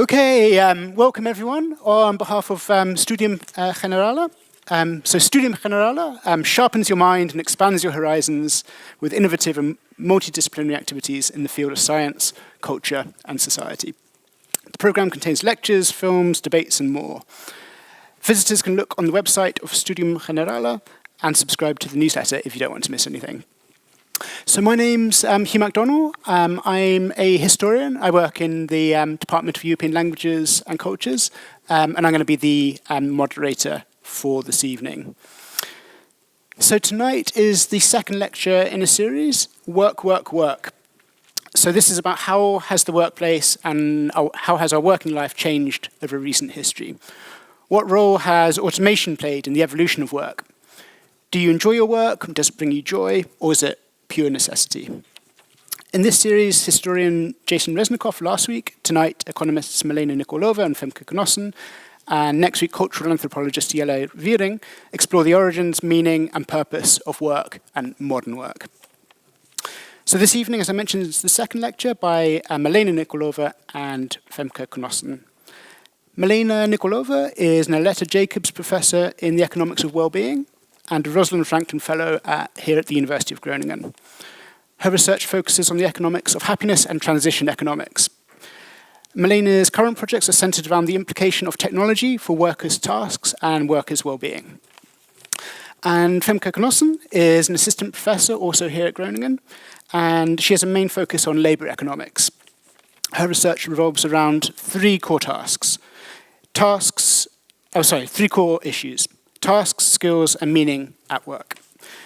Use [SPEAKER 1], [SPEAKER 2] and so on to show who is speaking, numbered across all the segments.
[SPEAKER 1] Okay, welcome everyone on behalf of Studium Generale. So Studium Generale sharpens your mind and expands your horizons with innovative and multidisciplinary activities in the field of science, culture, and society. The program contains lectures, films, debates, and more. Visitors can look on the website of Studium Generale and subscribe to the newsletter if you don't want to miss anything. So my name's Hugh MacDonald. I'm a historian. I work in the Department of European Languages and Cultures, and I'm going to be the moderator for this evening. So tonight is the second lecture in a series, Work, Work, Work. So this is about how has the workplace and how has our working life changed over recent history. What role has automation played in the evolution of work? Do you enjoy your work? Does it bring you joy? Or is it pure necessity? In this series, historian Jason Resnikoff last week, tonight economists Milena Nikolova and Femke Cnossen, and next week cultural anthropologist Jelle Viering explore the origins, meaning and purpose of work and modern work. So this evening, as I mentioned, is the second lecture by Milena Nikolova and Femke Cnossen. Milena Nikolova is an Aletta Jacobs Professor in the Economics of Wellbeing and a Rosalind Franklin Fellow here at the University of Groningen. Her research focuses on the economics of happiness and transition economics. Milena's current projects are centered around the implication of technology for workers' tasks and workers' well-being. And Femke Cnossen is an assistant professor also here at Groningen, and she has a main focus on labor economics. Her research revolves around three core issues: tasks, skills, and meaning at work.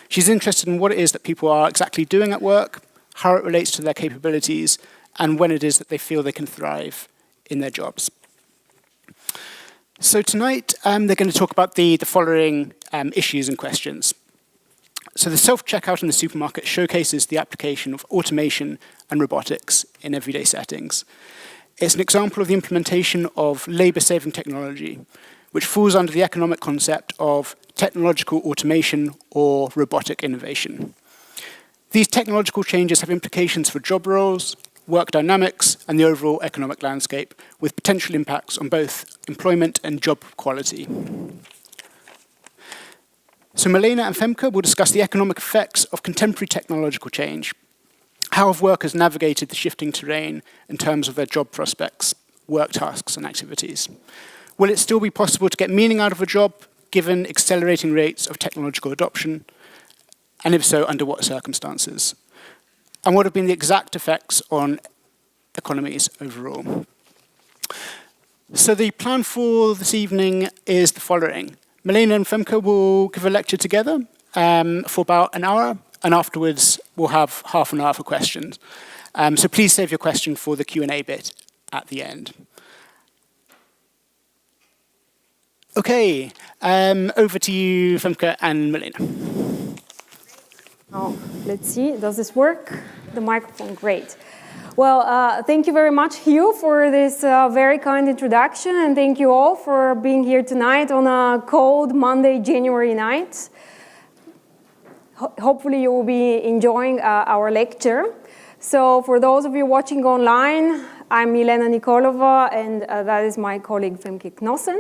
[SPEAKER 1] She's interested in what it is that people are exactly doing at work, how it relates to their capabilities, and when it is that they feel they can thrive in their jobs. So tonight, they're going to talk about the following issues and questions. So the self-checkout in the supermarket showcases the application of automation and robotics in everyday settings. It's an example of the implementation of labor-saving technology, which falls under the economic concept of technological automation or robotic innovation. These technological changes have implications for job roles, work dynamics, and the overall economic landscape, with potential impacts on both employment and job quality. So Milena and Femke will discuss the economic effects of contemporary technological change. How have workers navigated the shifting terrain in terms of their job prospects, work tasks, and activities? Will it still be possible to get meaning out of a job given accelerating rates of technological adoption? And if so, under what circumstances? And what have been the exact effects on economies overall? So the plan for this evening is the following. Milena and Femke will give a lecture together for about an hour, and afterwards we'll have half an hour for questions. So please save your question for the Q&A bit at the end. Okay, over to you, Femke and Milena.
[SPEAKER 2] Oh, let's see, does this work? The microphone, great. Well, thank you very much, Hugh, for this very kind introduction, and thank you all for being here tonight on a cold Monday, January night. Hopefully you will be enjoying our lecture. So for those of you watching online, I'm Milena Nikolova, and that is my colleague Femke Cnossen.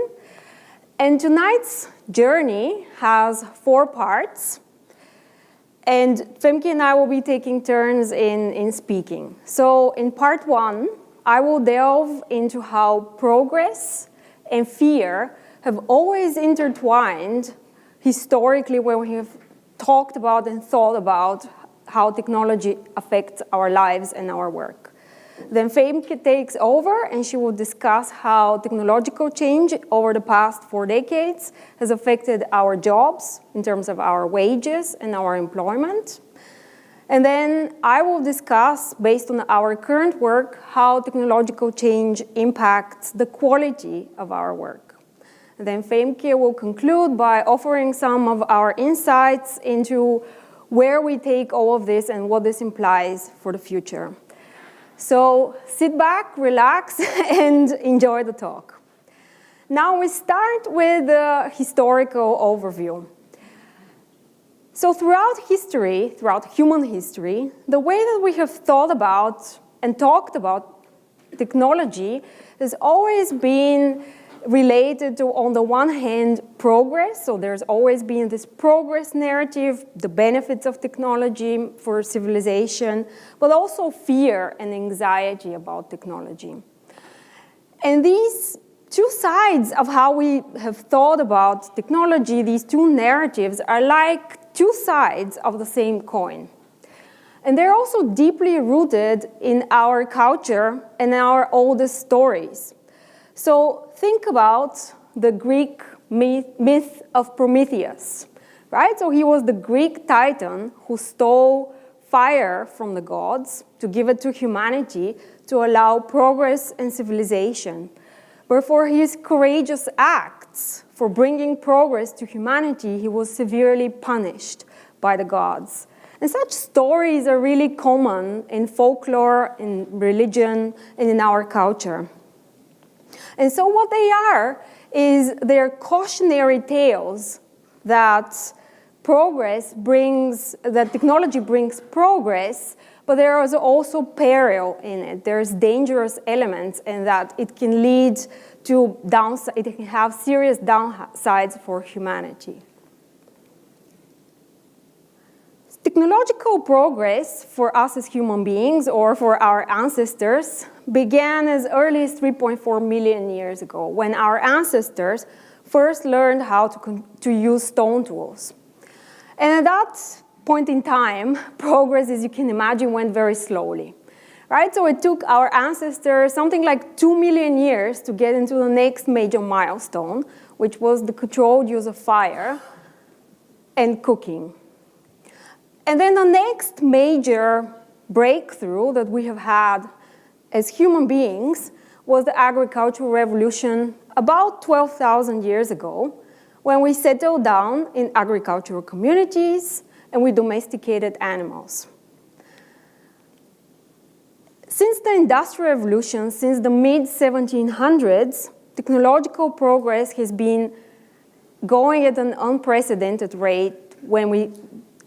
[SPEAKER 2] And tonight's journey has 4 parts. And Femke and I will be taking turns in speaking. So in part 1, I will delve into how progress and fear have always intertwined historically when we have talked about and thought about how technology affects our lives and our work. Then Femke takes over and she will discuss how technological change over the past 4 decades has affected our jobs in terms of our wages and our employment. And then I will discuss, based on our current work, how technological change impacts the quality of our work. And then Femke will conclude by offering some of our insights into where we take all of this and what this implies for the future. So sit back, relax, and enjoy the talk. Now we start with the historical overview. So throughout history, throughout human history, the way that we have thought about and talked about technology has always been related to, on the one hand, progress. So there's always been this progress narrative, the benefits of technology for civilization, but also fear and anxiety about technology. And these two sides of how we have thought about technology, these two narratives, are like two sides of the same coin. And they're also deeply rooted in our culture and our oldest stories. So think about the Greek myth of Prometheus, right? So he was the Greek titan who stole fire from the gods to give it to humanity to allow progress and civilization. But for his courageous acts, for bringing progress to humanity, he was severely punished by the gods. And such stories are really common in folklore, in religion, and in our culture. And so what they are is they're cautionary tales that technology brings progress, but there is also peril in it. There's dangerous elements in that it can lead to downside, it can have serious downsides for humanity. Technological progress for us as human beings or for our ancestors began as early as 3.4 million years ago, when our ancestors first learned how to use stone tools. And at that point in time, progress, as you can imagine, went very slowly, right? So it took our ancestors something like 2 million years to get into the next major milestone, which was the controlled use of fire and cooking. And then the next major breakthrough that we have had as human beings was the agricultural revolution about 12,000 years ago, when we settled down in agricultural communities and we domesticated animals. Since the Industrial Revolution, since the mid-1700s, technological progress has been going at an unprecedented rate when we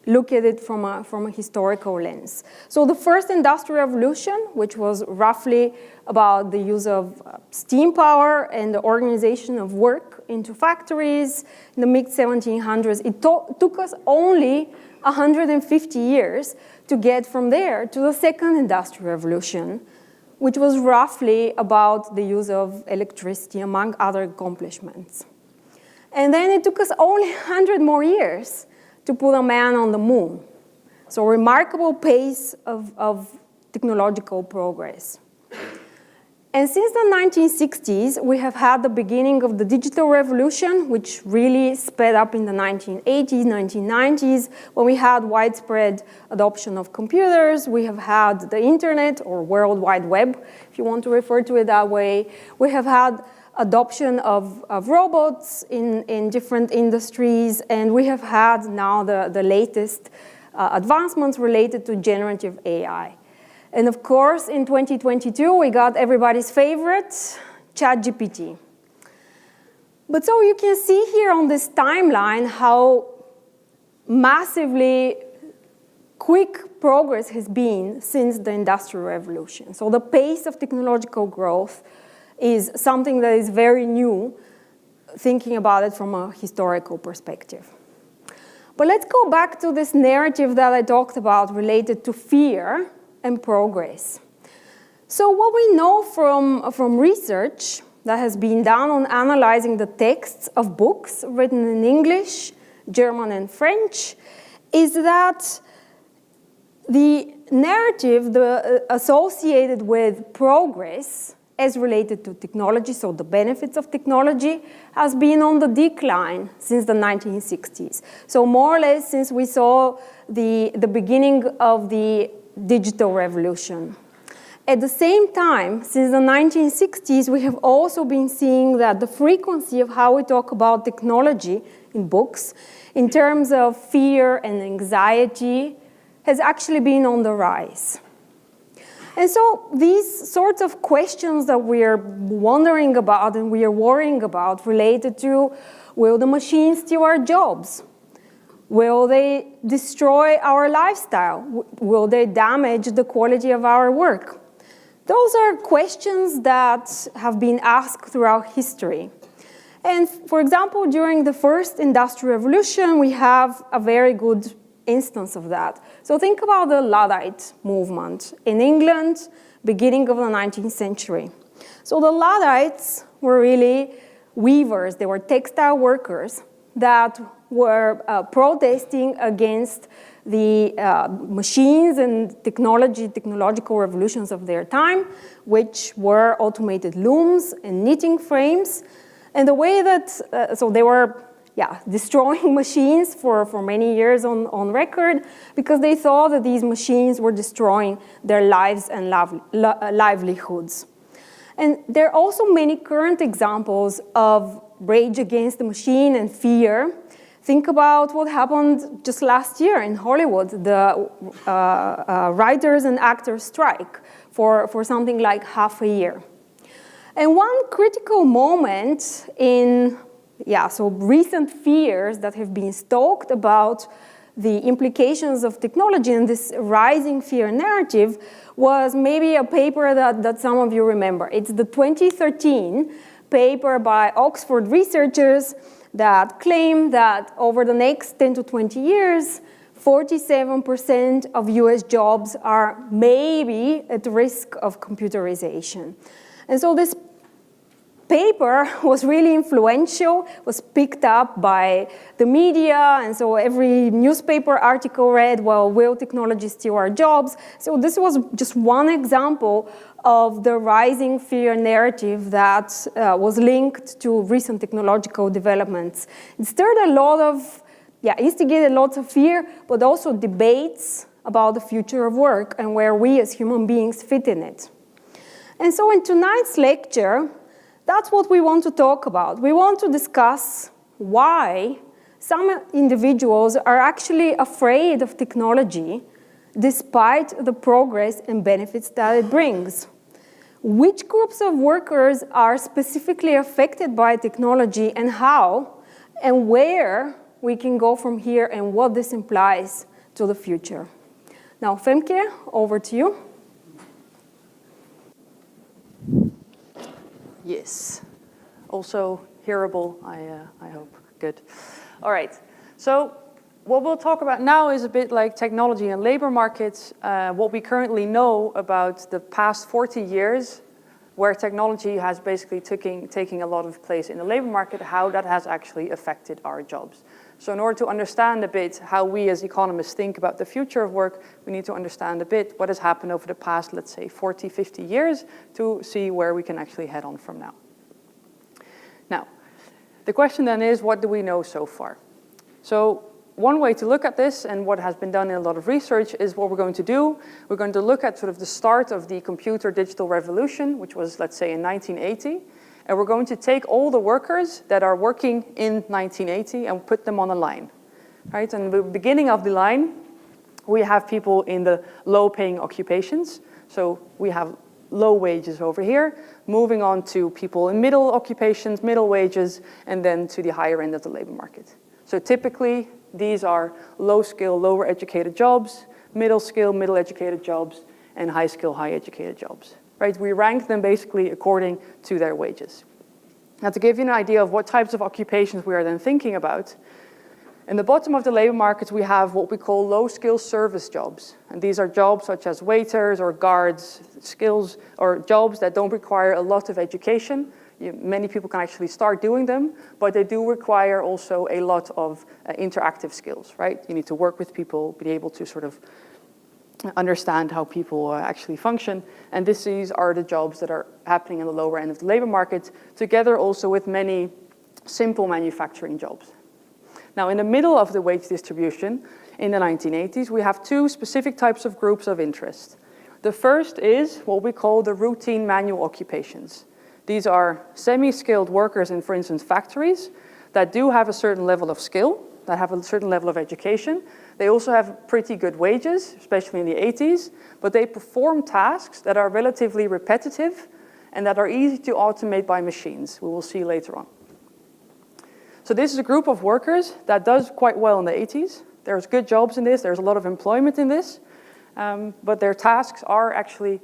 [SPEAKER 2] look at it from a historical lens. So the first Industrial Revolution, which was roughly about the use of steam power and the organization of work into factories in the mid-1700s, it took us only 150 years to get from there to the second Industrial Revolution, which was roughly about the use of electricity, among other accomplishments. And then it took us only 100 more years to put a man on the moon. So a remarkable pace of technological progress. And since the 1960s, we have had the beginning of the digital revolution, which really sped up in the 1980s, 1990s, when we had widespread adoption of computers. We have had the internet, or World Wide Web, if you want to refer to it that way. We have had adoption of robots in different industries, and we have had now the latest advancements related to generative AI. And of course, in 2022, we got everybody's favorite, ChatGPT. But so you can see here on this timeline how massively quick progress has been since the Industrial Revolution. So the pace of technological growth is something that is very new, thinking about it from a historical perspective. But let's go back to this narrative that I talked about related to fear and progress. So what we know from research that has been done on analyzing the texts of books written in English, German, and French is that the narrative associated with progress as related to technology, so the benefits of technology, has been on the decline since the 1960s. So more or less since we saw the beginning of the digital revolution. At the same time, since the 1960s, we have also been seeing that the frequency of how we talk about technology in books, in terms of fear and anxiety, has actually been on the rise. And so these sorts of questions that we are wondering about and we are worrying about related to, will the machines steal our jobs? Will they destroy our lifestyle? Will they damage the quality of our work? Those are questions that have been asked throughout history. And for example, during the first industrial revolution, we have a very good instance of that. So think about the Luddite movement in England, beginning of the 19th century. So the Luddites were really weavers. They were textile workers that were protesting against the machines and technological revolutions of their time, which were automated looms and knitting frames. And the way that, so they were destroying machines for many years on record because they thought that these machines were destroying their lives and livelihoods. And there are also many current examples of rage against the machine and fear. Think about what happened just last year in Hollywood, the writers and actors strike for something like half a year. And one critical moment in recent fears that have been stoked about the implications of technology and this rising fear narrative was maybe a paper that some of you remember. It's the 2013 paper by Oxford researchers that claim that over the next 10 to 20 years, 47% of US jobs are maybe at risk of computerization. And so this paper was really influential, was picked up by the media, and so every newspaper article read, well, will technology steal our jobs? So this was just one example of the rising fear narrative that was linked to recent technological developments. It stirred a lot of, instigated lots of fear, but also debates about the future of work and where we as human beings fit in it. And so in tonight's lecture, that's what we want to talk about. We want to discuss why some individuals are actually afraid of technology despite the progress and benefits that it brings. Which groups of workers are specifically affected by technology and how, and where we can go from here and what this implies to the future. Now, Femke, over to you.
[SPEAKER 3] Yes, also hearable, I hope. Good. All right, so what we'll talk about now is a bit like technology and labor markets, what we currently know about the past 40 years, where technology has basically taking a lot of place in the labor market, how that has actually affected our jobs. So in order to understand a bit how we as economists think about the future of work, we need to understand a bit what has happened over the past, let's say, 40, 50 years to see where we can actually head on from now. Now, the question then is, what do we know so far? So one way to look at this, and what has been done in a lot of research, is what we're going to do. We're going to look at sort of the start of the computer digital revolution, which was, let's say, in 1980. And we're going to take all the workers that are working in 1980 and put them on a line, right? And the beginning of the line, we have people in the low-paying occupations. So we have low wages over here, moving on to people in middle occupations, middle wages, and then to the higher end of the labor market. So typically, these are low-skill, lower-educated jobs, middle-skill, middle-educated jobs, and high-skill, high-educated jobs. Right? We rank them basically according to their wages. Now, to give you an idea of what types of occupations we are then thinking about, in the bottom of the labor market, we have what we call low-skill service jobs. And these are jobs such as waiters or guards, skills or jobs that don't require a lot of education. Many people can actually start doing them, but they do require also a lot of interactive skills, right? You need to work with people, be able to sort of understand how people actually function. And these are the jobs that are happening in the lower end of the labor market, together also with many simple manufacturing jobs. Now, in the middle of the wage distribution in the 1980s, we have two specific types of groups of interest. The first is what we call the routine manual occupations. These are semi-skilled workers in, for instance, factories that do have a certain level of skill, that have a certain level of education. They also have pretty good wages, especially in the 80s, but they perform tasks that are relatively repetitive and that are easy to automate by machines. We will see later on. So this is a group of workers that does quite well in the 80s. There's good jobs in this, there's a lot of employment in this, but their tasks are actually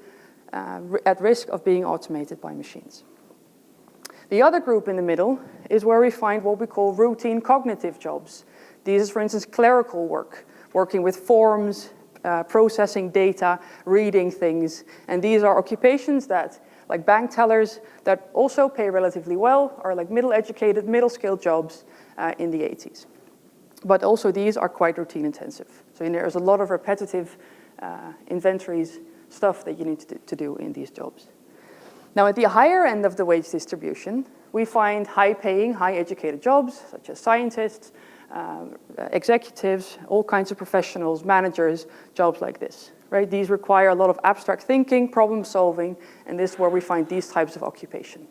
[SPEAKER 3] at risk of being automated by machines. The other group in the middle is where we find what we call routine cognitive jobs. These is, for instance, clerical work, working with forms, processing data, reading things. And these are occupations that, like bank tellers, that also pay relatively well, are like middle-educated, middle-skilled jobs in the 80s. But also these are quite routine intensive. So there's a lot of repetitive inventories, stuff that you need to do in these jobs. Now at the higher end of the wage distribution, we find high-paying, high-educated jobs, such as scientists, executives, all kinds of professionals, managers, jobs like this. Right? These require a lot of abstract thinking, problem solving, and this is where we find these types of occupation.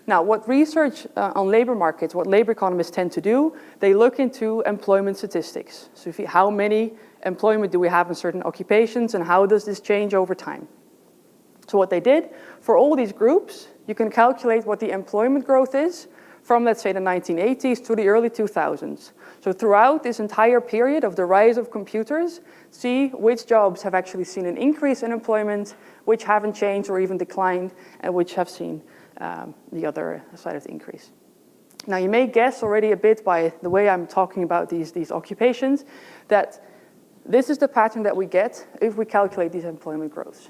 [SPEAKER 3] Now, what research on labor markets, what labor economists tend to do, they look into employment statistics. So how many employment do we have in certain occupations and how does this change over time? So what they did, for all these groups, you can calculate what the employment growth is from, let's say, the 1980s to the early 2000s. So throughout this entire period of the rise of computers, see which jobs have actually seen an increase in employment, which haven't changed or even declined, and which have seen the other side of the increase. Now you may guess already a bit by the way I'm talking about these occupations that this is the pattern that we get if we calculate these employment growths.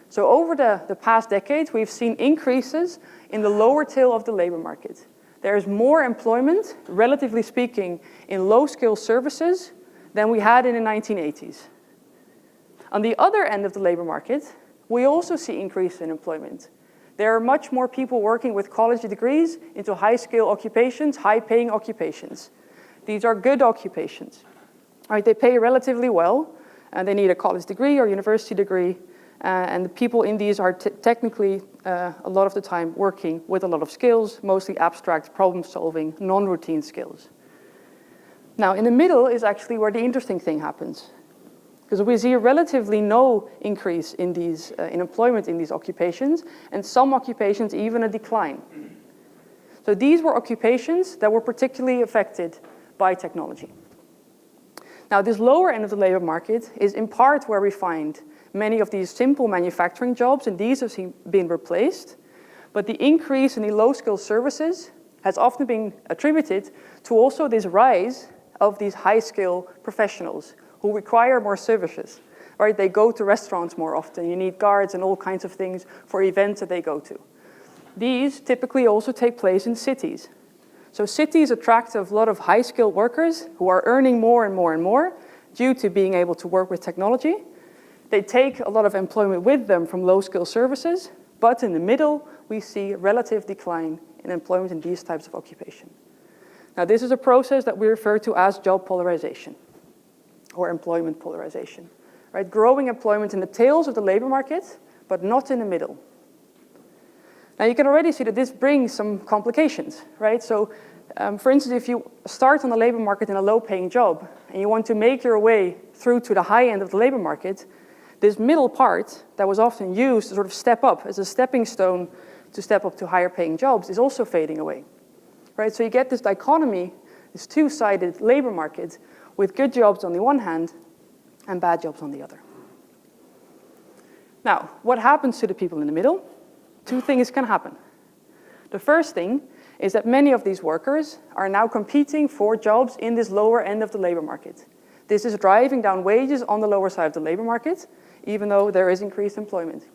[SPEAKER 3] So over the past decades, we've seen increases in the lower tail of the labor market. There's more employment, relatively speaking, in low-skill services than we had in the 1980s. On the other end of the labor market, we also see increase in employment. There are much more people working with college degrees into high-skill occupations, high-paying occupations. These are good occupations. Right, they pay relatively well, and they need a college degree or university degree, and the people in these are technically, a lot of the time, working with a lot of skills, mostly abstract, problem-solving, non-routine skills. Now, in the middle is actually where the interesting thing happens, because we see a relatively no increase in in employment in these occupations, and some occupations even a decline. So these were occupations that were particularly affected by technology. Now, this lower end of the labor market is in part where we find many of these simple manufacturing jobs, and these have been replaced. But the increase in the low-skilled services has often been attributed to also this rise of these high-skill professionals who require more services. Right? They go to restaurants more often. You need guards and all kinds of things for events that they go to. These typically also take place in cities. So cities attract a lot of high-skilled workers who are earning more and more and more due to being able to work with technology. They take a lot of employment with them from low-skill services, but in the middle, we see a relative decline in employment in these types of occupation. Now, this is a process that we refer to as job polarization or employment polarization. Right? Growing employment in the tails of the labor market, but not in the middle. Now you can already see that this brings some complications, right? So, for instance, if you start on the labor market in a low-paying job and you want to make your way through to the high end of the labor market, this middle part that was often used to sort of step up as a stepping stone to step up to higher-paying jobs is also fading away, right? So you get this dichotomy, this two-sided labor market with good jobs on the one hand and bad jobs on the other. Now, what happens to the people in the middle? Two things can happen. The first thing is that many of these workers are now competing for jobs in this lower end of the labor market. This is driving down wages on the lower side of the labor market, even though there is increased employment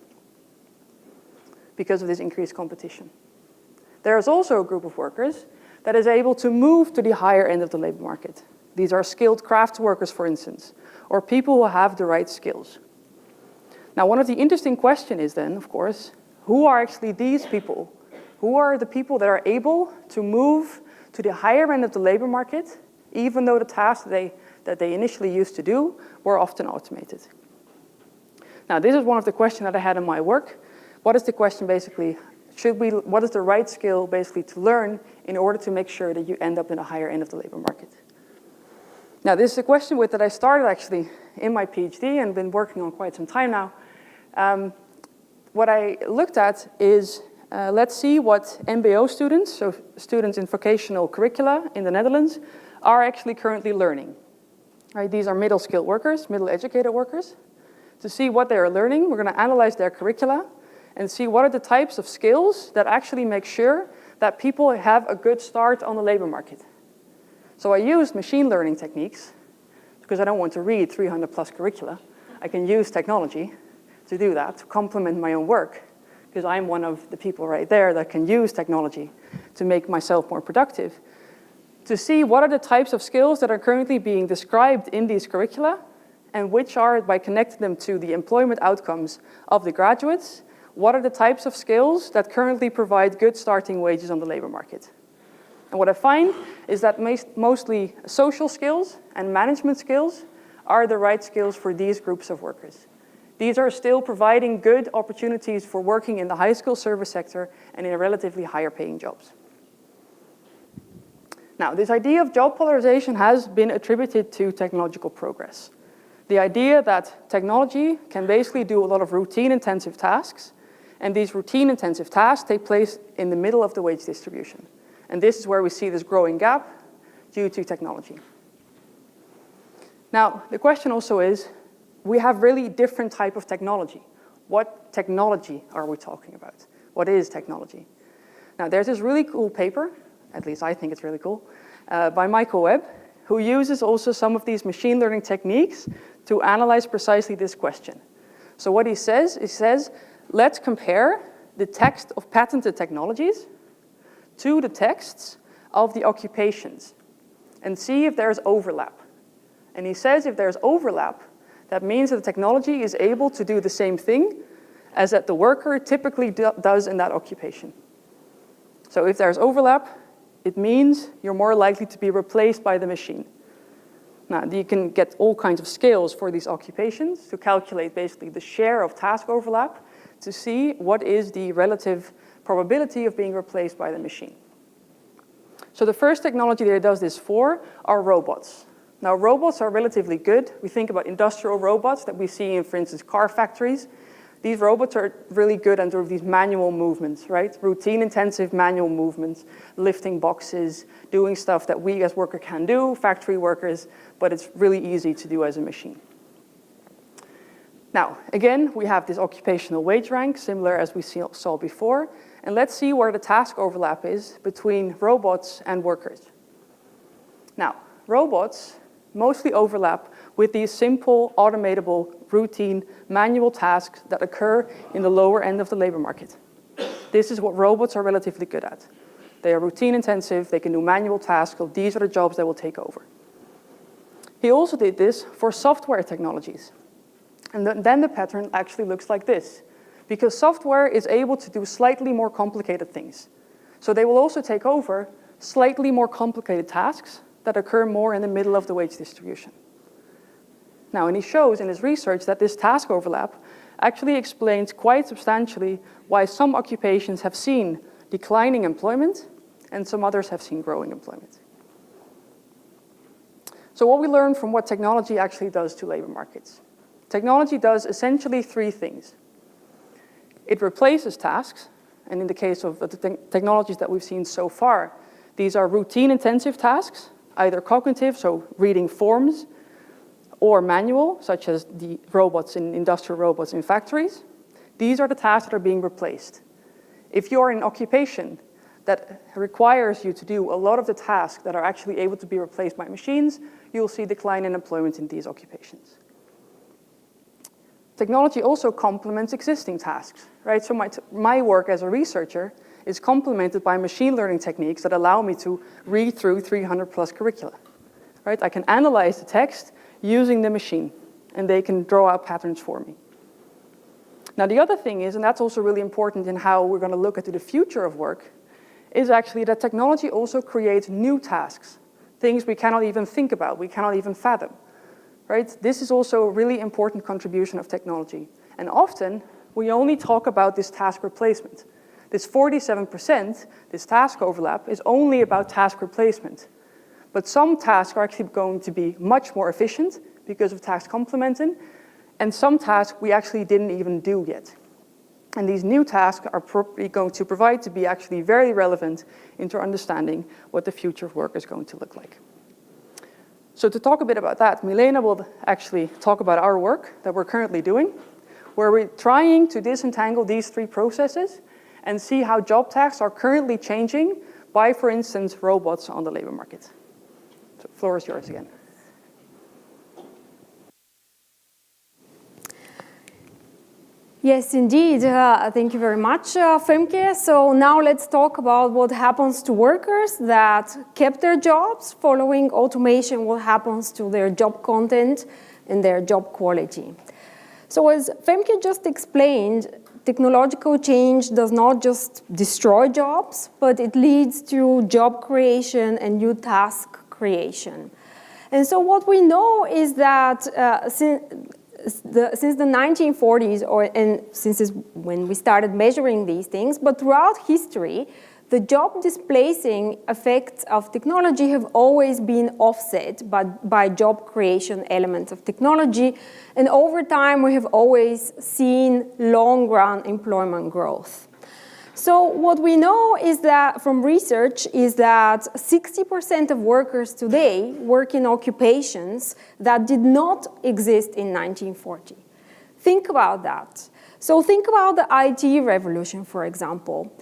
[SPEAKER 3] because of this increased competition. There is also a group of workers that is able to move to the higher end of the labor market. These are skilled craft workers, for instance, or people who have the right skills. Now, one of the interesting questions is then, of course, who are actually these people? Who are the people that are able to move to the higher end of the labor market, even though the tasks that they initially used to do were often automated? Now, this is one of the questions that I had in my work. What is the question basically? What is the right skill basically to learn in order to make sure that you end up in the higher end of the labor market? Now, this is a question that I started actually in my PhD and been working on quite some time now. What I looked at is, let's see what MBO students, so students in vocational curricula in the Netherlands, are actually currently learning. Right, these are middle-skilled workers, middle-educated workers. to see what they are learning. We're going to analyze their curricula and see what are the types of skills that actually make sure that people have a good start on the labor market. So I used machine learning techniques because I don't want to read 300 plus curricula. I can use technology to do that, to complement my own work, because I'm one of the people right there that can use technology to make myself more productive, to see what are the types of skills that are currently being described in these curricula, and which are, by connecting them to the employment outcomes of the graduates, what are the types of skills that currently provide good starting wages on the labor market. And what I find is that mostly social skills and management skills are the right skills for these groups of workers. These are still providing good opportunities for working in the high-skill service sector and in relatively higher-paying jobs. Now, this idea of job polarization has been attributed to technological progress. The idea that technology can basically do a lot of routine-intensive tasks, and these routine-intensive tasks take place in the middle of the wage distribution. And this is where we see this growing gap due to technology. Now, the question also is, we have really different type of technology. What technology are we talking about? What is technology? Now, there's this really cool paper, at least I think it's really cool, by Michael Webb, who uses also some of these machine learning techniques to analyze precisely this question. So what he says, let's compare the text of patented technologies to the texts of the occupations and see if there's overlap. And he says if there's overlap, that means that the technology is able to do the same thing as that the worker typically does in that occupation. So if there's overlap, it means you're more likely to be replaced by the machine. Now, you can get all kinds of scales for these occupations to calculate basically the share of task overlap to see what is the relative probability of being replaced by the machine. So the first technology that it does this for are robots. Now, robots are relatively good. We think about industrial robots that we see in, for instance, car factories. These robots are really good under these manual movements, right? Routine-intensive manual movements, lifting boxes, doing stuff that we as workers can do, factory workers, but it's really easy to do as a machine. Now, again, we have this occupational wage rank, similar as we saw before, and let's see where the task overlap is between robots and workers. Now, robots mostly overlap with these simple, automatable, routine, manual tasks that occur in the lower end of the labor market. This is what robots are relatively good at. They are routine intensive, they can do manual tasks, so these are the jobs that will take over. He also did this for software technologies. And then the pattern actually looks like this, because software is able to do slightly more complicated things. So they will also take over slightly more complicated tasks that occur more in the middle of the wage distribution. Now, and he shows in his research that this task overlap actually explains quite substantially why some occupations have seen declining employment and some others have seen growing employment. So what we learn from what technology actually does to labor markets. Technology does essentially three things. It replaces tasks, and in the case of the technologies that we've seen so far, these are routine-intensive tasks, either cognitive, so reading forms, or manual, such as the robots in industrial robots in factories. These are the tasks that are being replaced. If you're in an occupation that requires you to do a lot of the tasks that are actually able to be replaced by machines, you'll see decline in employment in these occupations. Technology also complements existing tasks, right? So my work as a researcher is complemented by machine learning techniques that allow me to read through 300 plus curricula, right? I can analyze the text using the machine, and they can draw out patterns for me. Now, the other thing is, and that's also really important in how we're going to look at the future of work, is actually that technology also creates new tasks, things we cannot even think about, we cannot even fathom, right? This is also a really important contribution of technology. And often, we only talk about this task replacement. This 47%, this task overlap, is only about task replacement. But some tasks are actually going to be much more efficient because of task complementing, and some tasks we actually didn't even do yet. And these new tasks are probably going to provide to be actually very relevant into understanding what the future of work is going to look like. So to talk a bit about that, Milena will actually talk about our work that we're currently doing, where we're trying to disentangle these three processes and see how job tasks are currently changing by, for instance, robots on the labor market. So the floor is yours again.
[SPEAKER 2] Yes, indeed. Thank you very much, Femke. So now let's talk about what happens to workers that kept their jobs following automation, what happens to their job content and their job quality. So as Femke just explained, technological change does not just destroy jobs, but it leads to job creation and new task creation. And so what we know is that since the 1940s, and since is when we started measuring these things, but throughout history, the job displacing effects of technology have always been offset by job creation elements of technology. And over time, we have always seen long-run employment growth. So what we know is that from research is that 60% of workers today work in occupations that did not exist in 1940. Think about that. So think about the IT revolution, for example.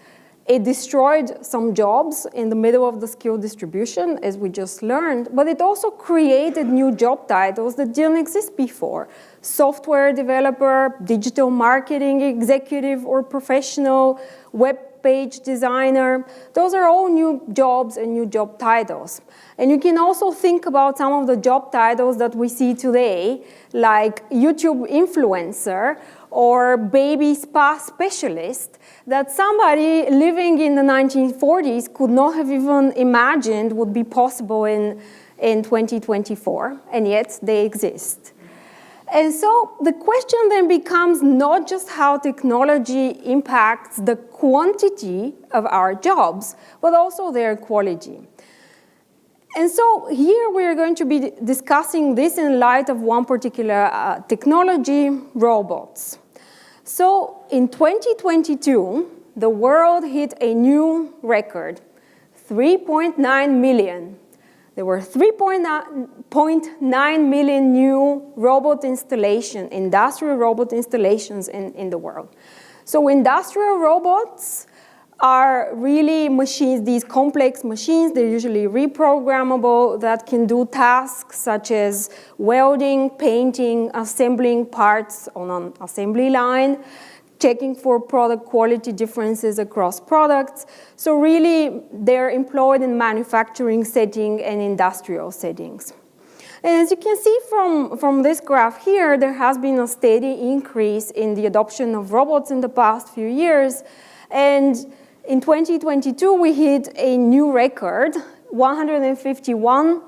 [SPEAKER 2] It destroyed some jobs in the middle of the skill distribution, as we just learned, but it also created new job titles that didn't exist before. Software developer, digital marketing executive or professional, web page designer. Those are all new jobs and new job titles. And you can also think about some of the job titles that we see today, like YouTube influencer or baby spa specialist, that somebody living in the 1940s could not have even imagined would be possible in 2024, and yet they exist. And so the question then becomes not just how technology impacts the quantity of our jobs, but also their quality. And so here we're going to be discussing this in light of one particular technology, robots. So in 2022, the world hit a new record, 3.9 million. There were 3.9 million new robot installations, industrial robot installations in the world. So industrial robots are really machines, these complex machines. They're usually reprogrammable that can do tasks such as welding, painting, assembling parts on an assembly line, checking for product quality differences across products. So really, they're employed in manufacturing setting and industrial settings. And as you can see from this graph here, there has been a steady increase in the adoption of robots in the past few years. And in 2022, we hit a new record, 151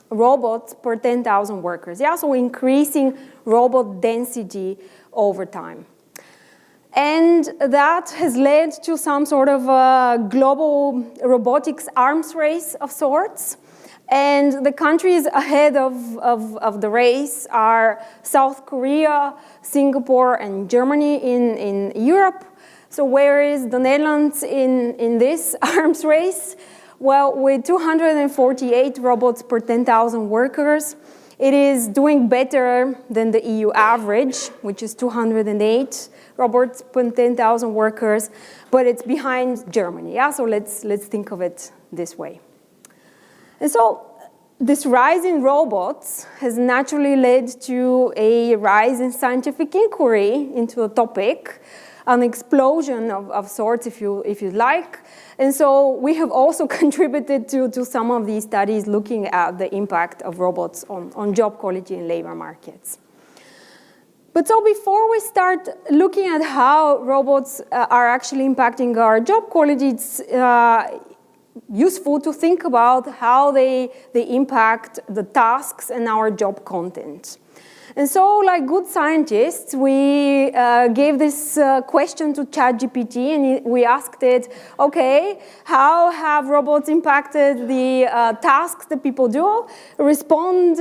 [SPEAKER 2] robots per 10,000 workers. Yeah, so increasing robot density over time. And that has led to some sort of a global robotics arms race of sorts. And the countries ahead of the race are South Korea, Singapore, and Germany in Europe. So where is the Netherlands in this arms race? Well, with 248 robots per 10,000 workers, it is doing better than the EU average, which is 208 robots per 10,000 workers, but it's behind Germany. Yeah, so let's think of it this way. And so this rise in robots has naturally led to a rise in scientific inquiry into the topic, an explosion of sorts, if you like. And so we have also contributed to some of these studies looking at the impact of robots on job quality in labor markets. But so before we start looking at how robots are actually impacting our job quality, it's useful to think about how they impact the tasks and our job content. And so, like good scientists, we gave this question to ChatGPT, and we asked it, okay, how have robots impacted the tasks that people do? Respond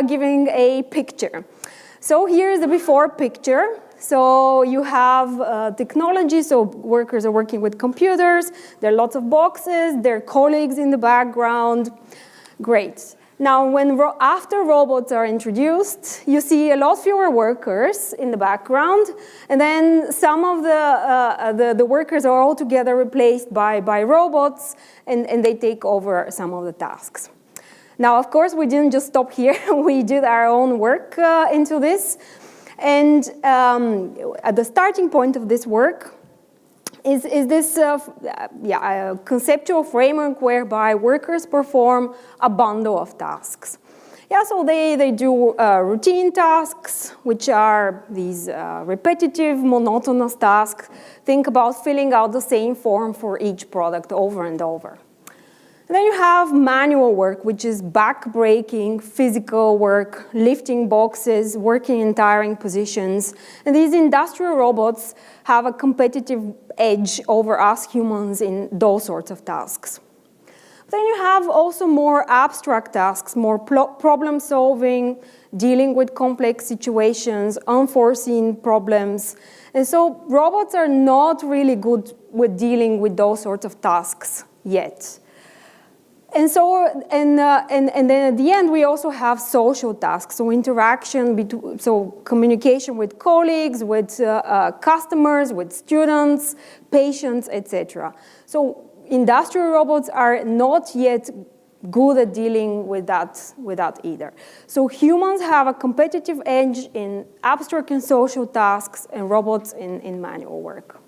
[SPEAKER 2] giving a picture. So here's the before picture. So you have technology, so workers are working with computers, there are lots of boxes, there are colleagues in the background. Great. Now, after robots are introduced, you see a lot fewer workers in the background, and then some of the workers are altogether replaced by robots, and they take over some of the tasks. Now, of course, we didn't just stop here. We did our own work into this, and at the starting point of this work is this conceptual framework whereby workers perform a bundle of tasks. Yeah, so they do routine tasks, which are these repetitive, monotonous tasks. Think about filling out the same form for each product over and over. And then you have manual work, which is back-breaking, physical work, lifting boxes, working in tiring positions. And these industrial robots have a competitive edge over us humans in those sorts of tasks. Then you have also more abstract tasks, more problem solving, dealing with complex situations, unforeseen problems. And so robots are not really good with dealing with those sorts of tasks yet. And then at the end, we also have social tasks, so interaction, so communication with colleagues, with customers, with students, patients, etc. So industrial robots are not yet good at dealing with that either. So humans have a competitive edge in abstract and social tasks, and robots in manual work.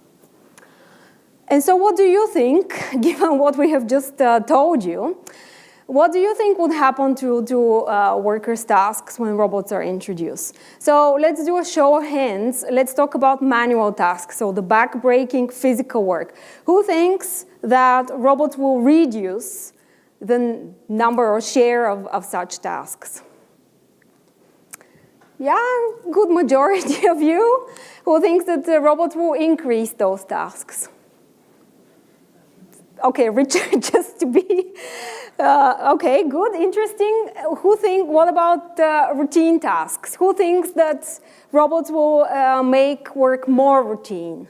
[SPEAKER 2] And so what do you think, given what we have just told you, what do you think would happen to workers' tasks when robots are introduced? So let's do a show of hands. Let's talk about manual tasks, so the back-breaking physical work. Who thinks that robots will reduce the number or share of such tasks? Yeah, good majority of you. Who thinks that the robots will increase those tasks? Okay, Richard, just to be, okay, good, interesting. What about routine tasks? Who thinks that robots will make work more routine?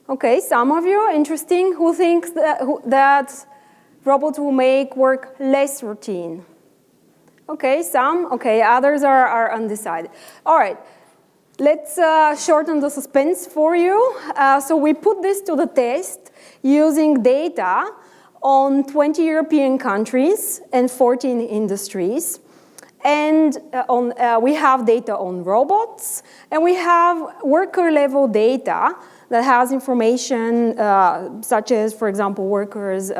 [SPEAKER 2] Okay, some of you, interesting. Who thinks that robots will make work less routine? Okay, some, okay, others are undecided. All right. Let's shorten the suspense for you. So we put this to the test using data on 20 European countries and 14 industries. And we have data on robots, and we have worker-level data that has information such as, for example, workers'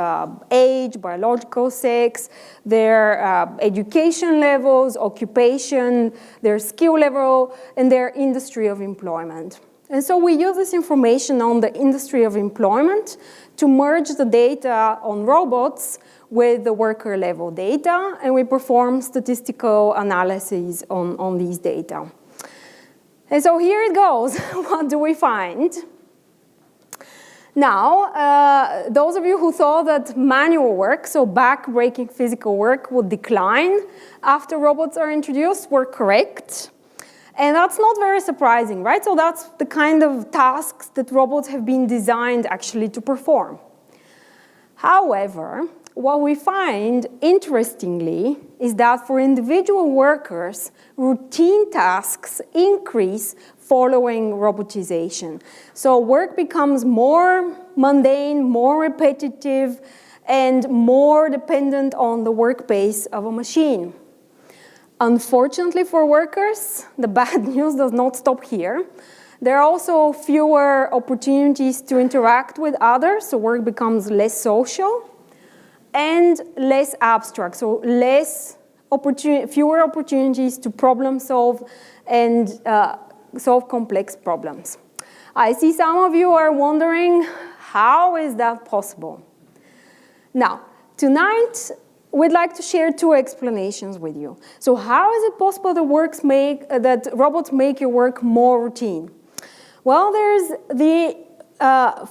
[SPEAKER 2] age, biological sex, their education levels, occupation, their skill level, and their industry of employment. And so we use this information on the industry of employment to merge the data on robots with the worker-level data, and we perform statistical analyses on these data. And so here it goes. What do we find? Now, those of you who thought that manual work, so back-breaking physical work, would decline after robots are introduced were correct. And that's not very surprising, right? So that's the kind of tasks that robots have been designed actually to perform. However, what we find, interestingly, is that for individual workers, routine tasks increase following robotization. So work becomes more mundane, more repetitive, and more dependent on the work pace of a machine. Unfortunately for workers, the bad news does not stop here. There are also fewer opportunities to interact with others, so work becomes less social and less abstract, so fewer opportunities to problem solve and solve complex problems. I see some of you are wondering, how is that possible? Now, tonight, we'd like to share two explanations with you. So how is it possible that robots make your work more routine? Well, there's the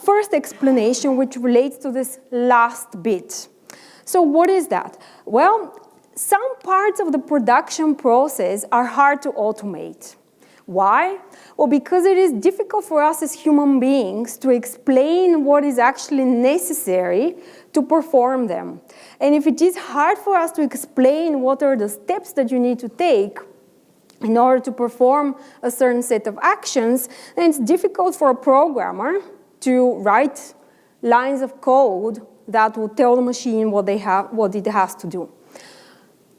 [SPEAKER 2] first explanation, which relates to this last bit. So what is that? Well, some parts of the production process are hard to automate. Why? Well, because it is difficult for us as human beings to explain what is actually necessary to perform them. And if it is hard for us to explain what are the steps that you need to take in order to perform a certain set of actions, then it's difficult for a programmer to write lines of code that will tell the machine what it has to do.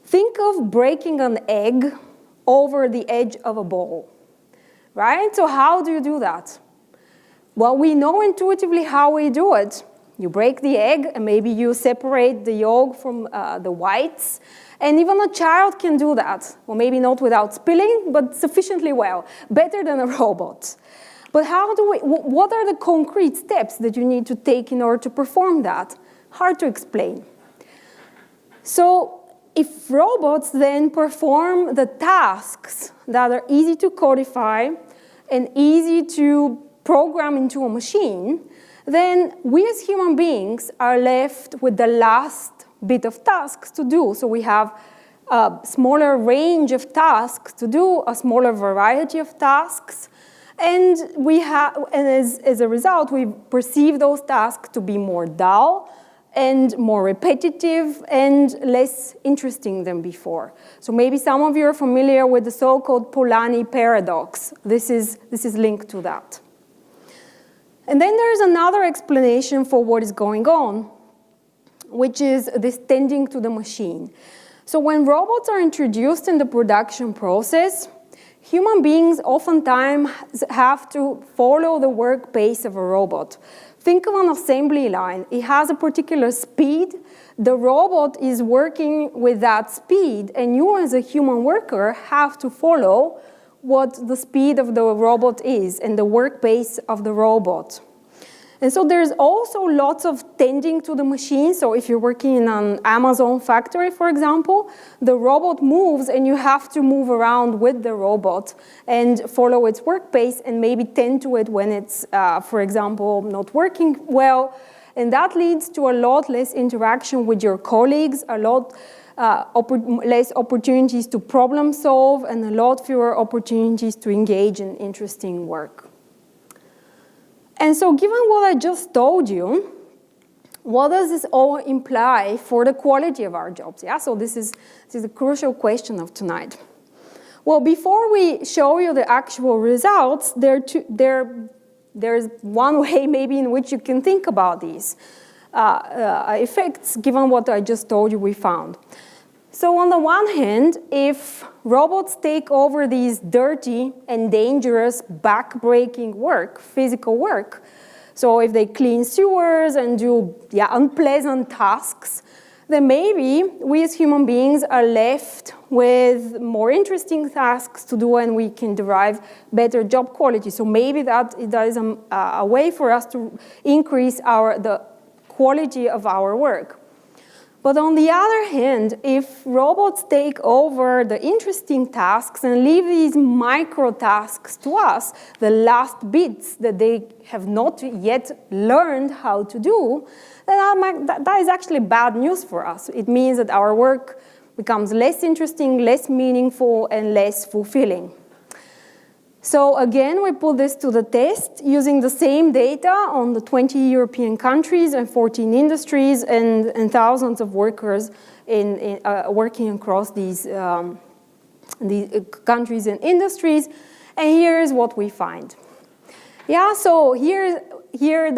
[SPEAKER 2] Think of breaking an egg over the edge of a bowl. Right? So how do you do that? Well, we know intuitively how we do it. You break the egg, and maybe you separate the yolk from the whites. And even a child can do that. Well, maybe not without spilling, but sufficiently well. Better than a robot. But what are the concrete steps that you need to take in order to perform that? Hard to explain. So if robots then perform the tasks that are easy to codify and easy to program into a machine, then we as human beings are left with the last bit of tasks to do. So we have a smaller range of tasks to do, a smaller variety of tasks, and as a result, we perceive those tasks to be more dull and more repetitive and less interesting than before. So maybe some of you are familiar with the so-called Polanyi paradox. This is linked to that. And then there's another explanation for what is going on, which is this tending to the machine. So when robots are introduced in the production process, human beings oftentimes have to follow the work pace of a robot. Think of an assembly line. It has a particular speed. The robot is working with that speed, and you as a human worker have to follow what the speed of the robot is and the work pace of the robot. And so there's also lots of tending to the machine. So if you're working in an Amazon factory, for example, the robot moves and you have to move around with the robot and follow its work pace and maybe tend to it when it's, for example, not working well. And that leads to a lot less interaction with your colleagues, a lot less opportunities to problem solve, and a lot fewer opportunities to engage in interesting work. And so given what I just told you, what does this all imply for the quality of our jobs? Yeah, so this is a crucial question of tonight. Well, before we show you the actual results, there's one way maybe in which you can think about these effects, given what I just told you we found. So on the one hand, if robots take over these dirty and dangerous back-breaking work, physical work, so if they clean sewers and do unpleasant tasks, then maybe we as human beings are left with more interesting tasks to do and we can derive better job quality. So maybe that is a way for us to increase the quality of our work. But on the other hand, if robots take over the interesting tasks and leave these micro tasks to us, the last bits that they have not yet learned how to do, then that is actually bad news for us. It means that our work becomes less interesting, less meaningful, and less fulfilling. So again, we put this to the test using the same data on the 20 European countries and 14 industries and thousands of workers working across these countries and industries. And here is what we find. Yeah, so here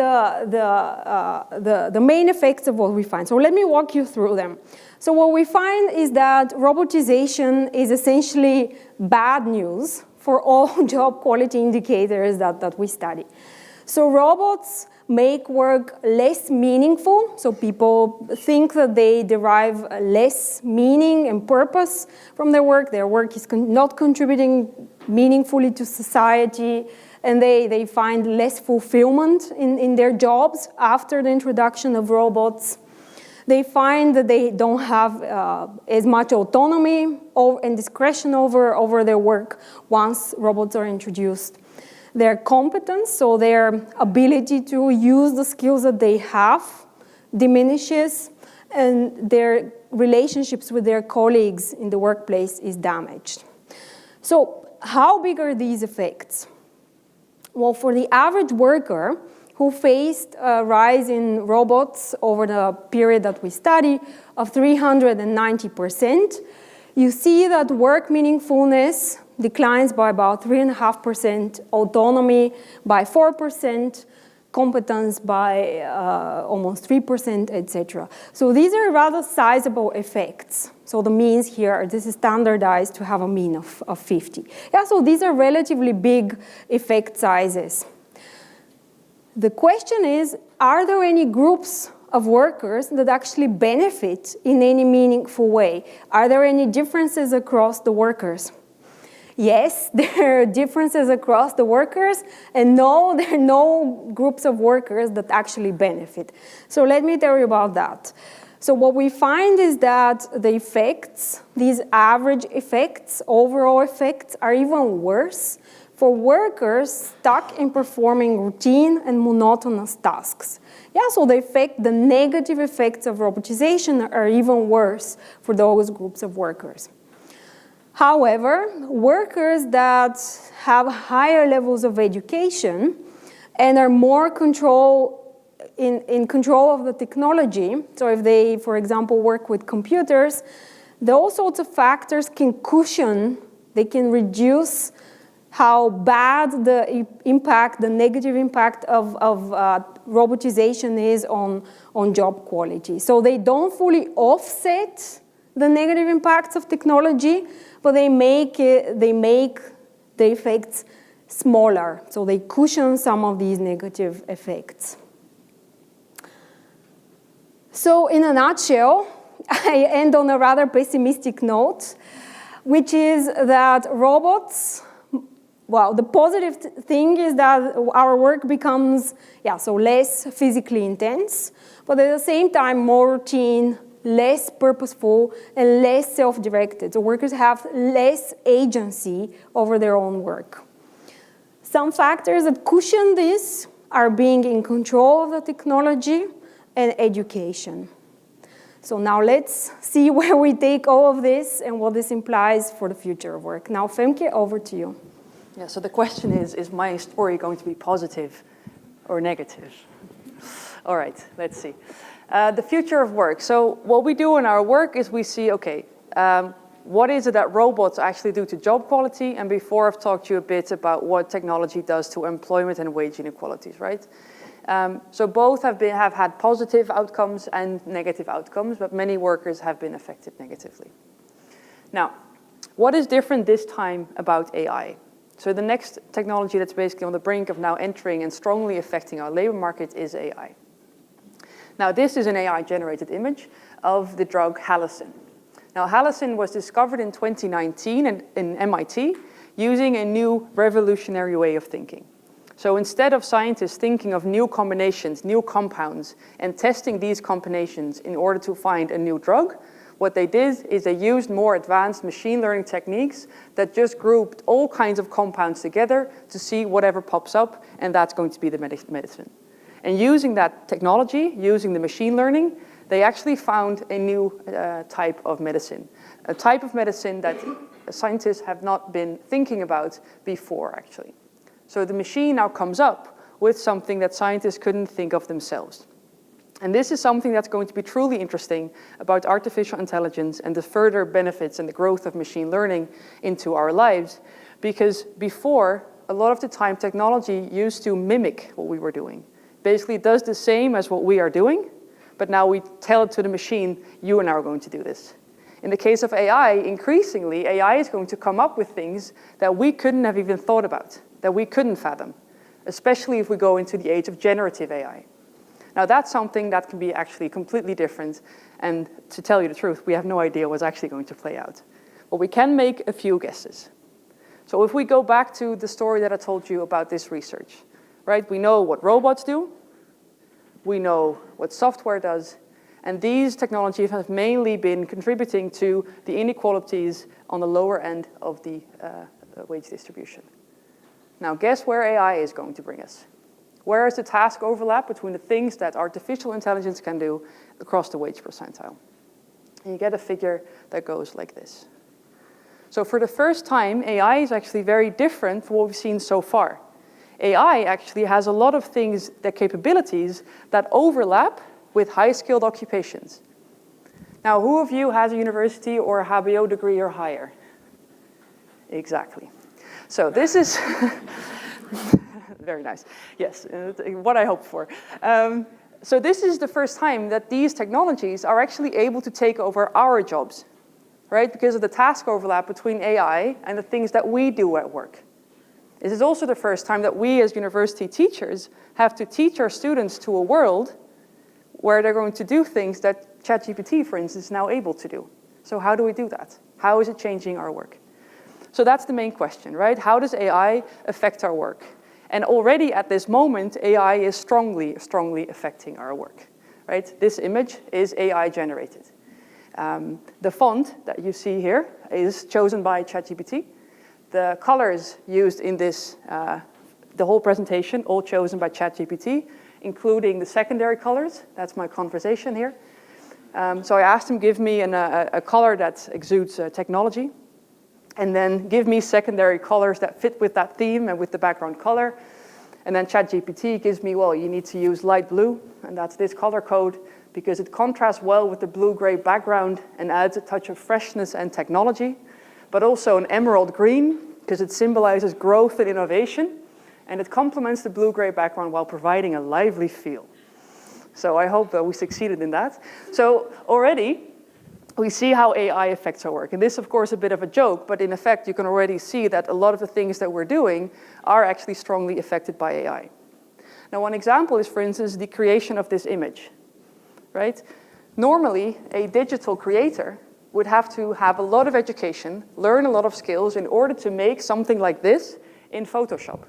[SPEAKER 2] are the main effects of what we find. So let me walk you through them. So what we find is that robotization is essentially bad news for all job quality indicators that we study. So robots make work less meaningful. So people think that they derive less meaning and purpose from their work. Their work is not contributing meaningfully to society, and they find less fulfillment in their jobs after the introduction of robots. They find that they don't have as much autonomy and discretion over their work once robots are introduced. Their competence, so their ability to use the skills that they have, diminishes, and their relationships with their colleagues in the workplace is damaged. So how big are these effects? Well, for the average worker who faced a rise in robots over the period that we study of 390%, you see that work meaningfulness declines by about 3.5%, autonomy by 4%, competence by almost 3%, etc. So these are rather sizable effects. So the means here, this is standardized to have a mean of 50. Yeah, so these are relatively big effect sizes. The question is, are there any groups of workers that actually benefit in any meaningful way? Are there any differences across the workers? Yes, there are differences across the workers, and no, there are no groups of workers that actually benefit. So let me tell you about that. So what we find is that the effects, these average effects, overall effects, are even worse for workers stuck in performing routine and monotonous tasks. Yeah, so the negative effects of robotization are even worse for those groups of workers. However, workers that have higher levels of education and are more in control of the technology, so if they, for example, work with computers, those sorts of factors can cushion, they can reduce how bad the negative impact of robotization is on job quality. So they don't fully offset the negative impacts of technology, but they make the effects smaller. So they cushion some of these negative effects. So in a nutshell, I end on a rather pessimistic note, which is that robots, well, the positive thing is that our work becomes, less physically intense, but at the same time more routine, less purposeful, and less self-directed. So workers have less agency over their own work. Some factors that cushion this are being in control of the technology and education. So now let's see where we take all of this and what this implies for the future of work. Now, Femke, over to you.
[SPEAKER 3] Yeah, so the question is my story going to be positive or negative? All right, let's see. The future of work. So what we do in our work is we see, what is it that robots actually do to job quality? And before I've talked to you a bit about what technology does to employment and wage inequalities, right? So both have had positive outcomes and negative outcomes, but many workers have been affected negatively. Now, what is different this time about AI? So the next technology that's basically on the brink of now entering and strongly affecting our labor market is AI. Now, this is an AI-generated image of the drug Halicin. Now, Halicin was discovered in 2019 in MIT using a new revolutionary way of thinking. So instead of scientists thinking of new combinations, new compounds, and testing these combinations in order to find a new drug, what they did is they used more advanced machine learning techniques that just grouped all kinds of compounds together to see whatever pops up, and that's going to be the medicine. And using that technology, using the machine learning, they actually found a new type of medicine, a type of medicine that scientists have not been thinking about before, actually. So the machine now comes up with something that scientists couldn't think of themselves. And this is something that's going to be truly interesting about artificial intelligence and the further benefits and the growth of machine learning into our lives, because before, a lot of the time, technology used to mimic what we were doing. Basically, it does the same as what we are doing, but now we tell it to the machine, you are now going to do this. In the case of AI, increasingly, AI is going to come up with things that we couldn't have even thought about, that we couldn't fathom, especially if we go into the age of generative AI. Now, that's something that can be actually completely different, and to tell you the truth, we have no idea what's actually going to play out. But we can make a few guesses. So if we go back to the story that I told you about this research, right? We know what robots do, we know what software does, and these technologies have mainly been contributing to the inequalities on the lower end of the wage distribution. Now, guess where AI is going to bring us? Where is the task overlap between the things that artificial intelligence can do across the wage percentile? And you get a figure that goes like this. So for the first time, AI is actually very different from what we've seen so far. AI actually has a lot of things, the capabilities that overlap with high-skilled occupations. Now, who of you has a university or a HBO degree or higher? Exactly. So this is very nice. Yes, what I hoped for. So this is the first time that these technologies are actually able to take over our jobs, right? Because of the task overlap between AI and the things that we do at work. This is also the first time that we as university teachers have to teach our students to a world where they're going to do things that ChatGPT, for instance, is now able to do. So how do we do that? How is it changing our work? So that's the main question, right? How does AI affect our work? And already at this moment, AI is strongly affecting our work, right? This image is AI generated. The font that you see here is chosen by ChatGPT. The colors used in this, the whole presentation, all chosen by ChatGPT, including the secondary colors. That's my conversation here. So I asked him, give me a color that exudes technology, and then give me secondary colors that fit with that theme and with the background color. And then ChatGPT gives me, well, you need to use light blue, and that's this color code, because it contrasts well with the blue-gray background and adds a touch of freshness and technology, but also an emerald green, because it symbolizes growth and innovation, and it complements the blue-gray background while providing a lively feel. So I hope that we succeeded in that. So already, we see how AI affects our work. And this, of course, is a bit of a joke, but in effect, you can already see that a lot of the things that we're doing are actually strongly affected by AI. Now, one example is, for instance, the creation of this image, right? Normally, a digital creator would have to have a lot of education, learn a lot of skills in order to make something like this in Photoshop,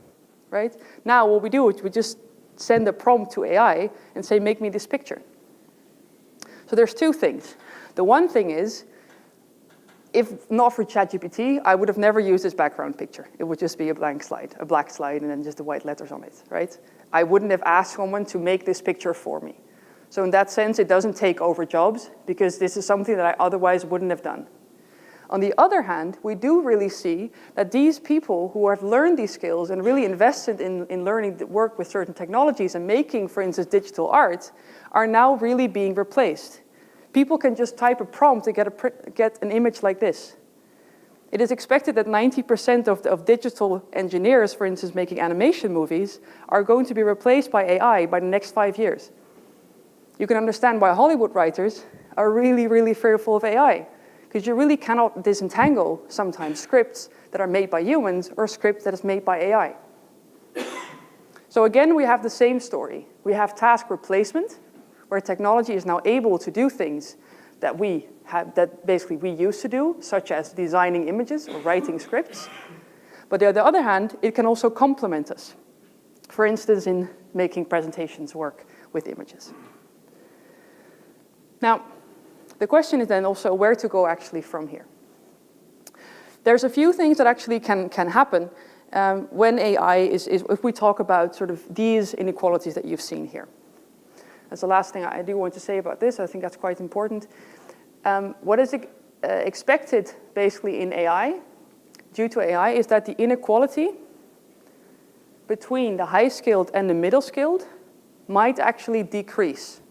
[SPEAKER 3] right? Now, what we do is we just send a prompt to AI and say, make me this picture. So there's two things. The one thing is, if not for ChatGPT, I would have never used this background picture. It would just be a blank slide, a black slide, and then just the white letters on it, right? I wouldn't have asked someone to make this picture for me. So in that sense, it doesn't take over jobs, because this is something that I otherwise wouldn't have done. On the other hand, we do really see that these people who have learned these skills and really invested in learning to work with certain technologies and making, for instance, digital art, are now really being replaced. People can just type a prompt to get an image like this. It is expected that 90% of digital engineers, for instance, making animation movies, are going to be replaced by AI by the next 5 years. You can understand why Hollywood writers are really, really fearful of AI, because you really cannot disentangle sometimes scripts that are made by humans or scripts that is made by AI. So again, we have the same story. We have task replacement, where technology is now able to do things that basically we used to do, such as designing images or writing scripts. But on the other hand, it can also complement us. For instance, in making presentations work with images. Now, the question is then also where to go actually from here. There's a few things that actually can happen when AI if we talk about sort of these inequalities that you've seen here. That's the last thing I do want to say about this. I think that's quite important. What is expected basically in AI, due to AI, is that the inequality between the high-skilled and the middle-skilled might actually decrease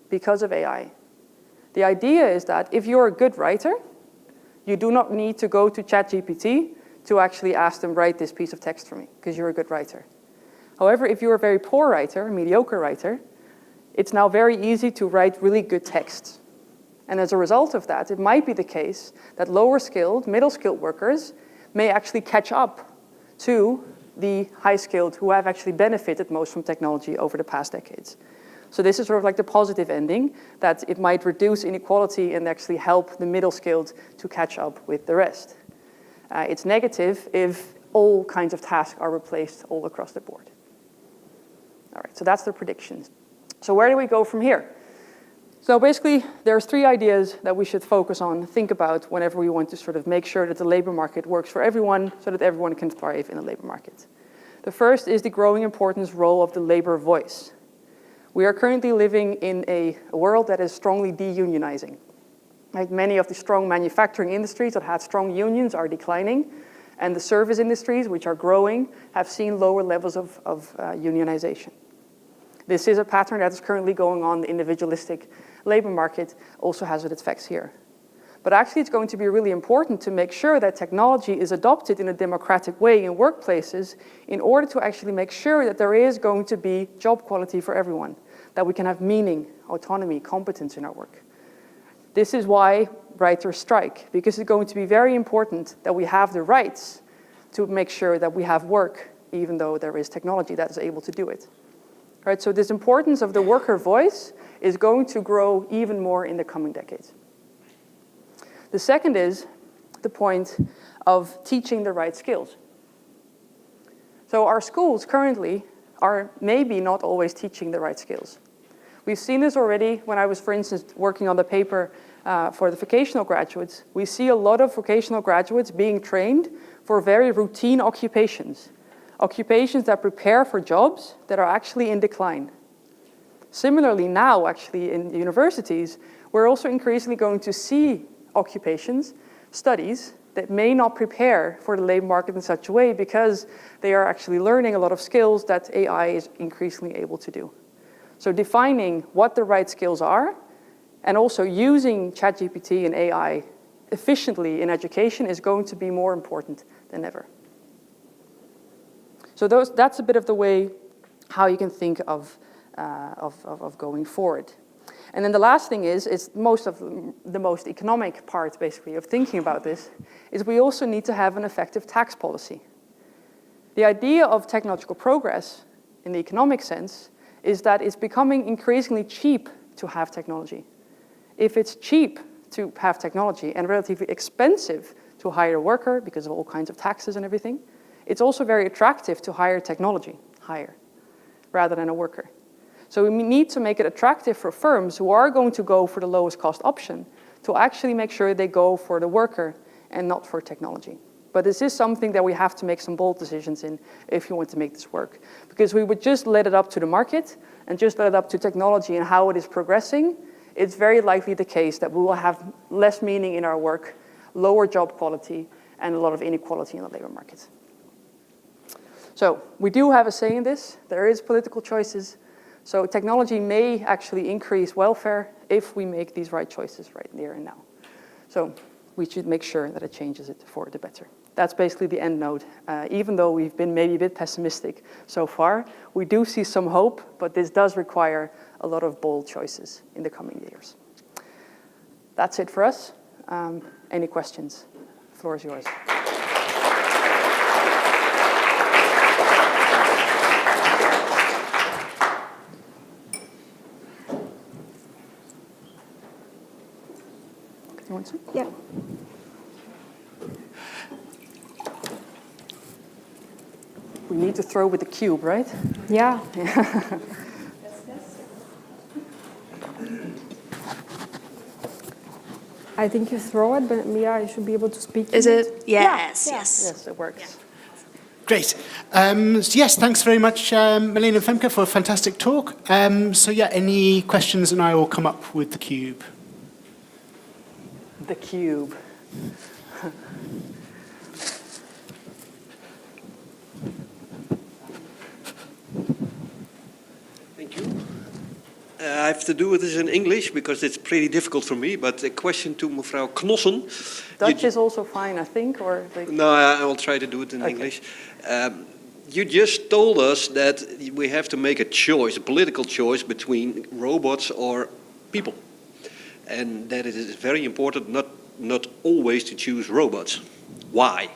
[SPEAKER 3] because of AI. The idea is that if you're a good writer, you do not need to go to ChatGPT to actually ask them, write this piece of text for me, because you're a good writer. However, if you're a very poor writer, a mediocre writer, it's now very easy to write really good text. And as a result of that, it might be the case that lower-skilled, middle-skilled workers may actually catch up to the high-skilled who have actually benefited most from technology over the past decades. So this is sort of like the positive ending, that it might reduce inequality and actually help the middle-skilled to catch up with the rest. It's negative if all kinds of tasks are replaced all across the board. All right, so that's the predictions. So where do we go from here? So basically, there's 3 ideas that we should focus on, think about whenever we want to sort of make sure that the labor market works for everyone so that everyone can thrive in the labor market. The first is the growing importance role of the labor voice. We are currently living in a world that is strongly deunionizing. Like many of the strong manufacturing industries that had strong unions are declining, and the service industries, which are growing, have seen lower levels of unionization. This is a pattern that is currently going on. The individualistic labor market also has its effects here. But actually, it's going to be really important to make sure that technology is adopted in a democratic way in workplaces in order to actually make sure that there is going to be job quality for everyone, that we can have meaning, autonomy, competence in our work. This is why writers strike, because it's going to be very important that we have the rights to make sure that we have work, even though there is technology that is able to do it. Right, so this importance of the worker voice is going to grow even more in the coming decades. The second is the point of teaching the right skills. So our schools currently are maybe not always teaching the right skills. We've seen this already when I was, for instance, working on the paper for the vocational graduates. We see a lot of vocational graduates being trained for very routine occupations, occupations that prepare for jobs that are actually in decline. Similarly, now actually in universities, we're also increasingly going to see occupations, studies that may not prepare for the labor market in such a way because they are actually learning a lot of skills that AI is increasingly able to do. So defining what the right skills are and also using ChatGPT and AI efficiently in education is going to be more important than ever. So that's a bit of the way how you can think of going forward. And then the last thing is the most economic part, basically, of thinking about this, is we also need to have an effective tax policy. The idea of technological progress, in the economic sense, is that it's becoming increasingly cheap to have technology. If it's cheap to have technology and relatively expensive to hire a worker because of all kinds of taxes and everything, it's also very attractive to hire rather than a worker. So we need to make it attractive for firms who are going to go for the lowest cost option to actually make sure they go for the worker and not for technology. But this is something that we have to make some bold decisions in if you want to make this work. Because we would just let it up to the market and just let it up to technology and how it is progressing, it's very likely the case that we will have less meaning in our work, lower job quality, and a lot of inequality in the labor market. So we do have a say in this. There is political choices. So technology may actually increase welfare if we make these right choices right there and now. So we should make sure that it changes it for the better. That's basically the end note. Even though we've been maybe a bit pessimistic so far, we do see some hope, but this does require a lot of bold choices in the coming years. That's it for us. Any questions? The floor is yours. You want to?
[SPEAKER 2] Yeah.
[SPEAKER 3] We need to throw with the cube, right?
[SPEAKER 2] Yeah. I think you throw it, but Mia, you should be able to speak.
[SPEAKER 4] Is it? Yes,
[SPEAKER 2] Yeah.
[SPEAKER 4] yes.
[SPEAKER 3] Yes, it works.
[SPEAKER 1] Great. Yes, thanks very much, Milena and Femke, for a fantastic talk. Any questions, and I will come up with the cube.
[SPEAKER 3] The cube.
[SPEAKER 5] Thank you. I have to do this in English because it's pretty difficult for me, but a question to mevrouw Cnossen.
[SPEAKER 3] Dutch is also fine, I think, or...
[SPEAKER 5] No, I will try to do it in English. You just told us that we have to make a choice, a political choice between robots or people. And that it is very important not always to choose robots. Why?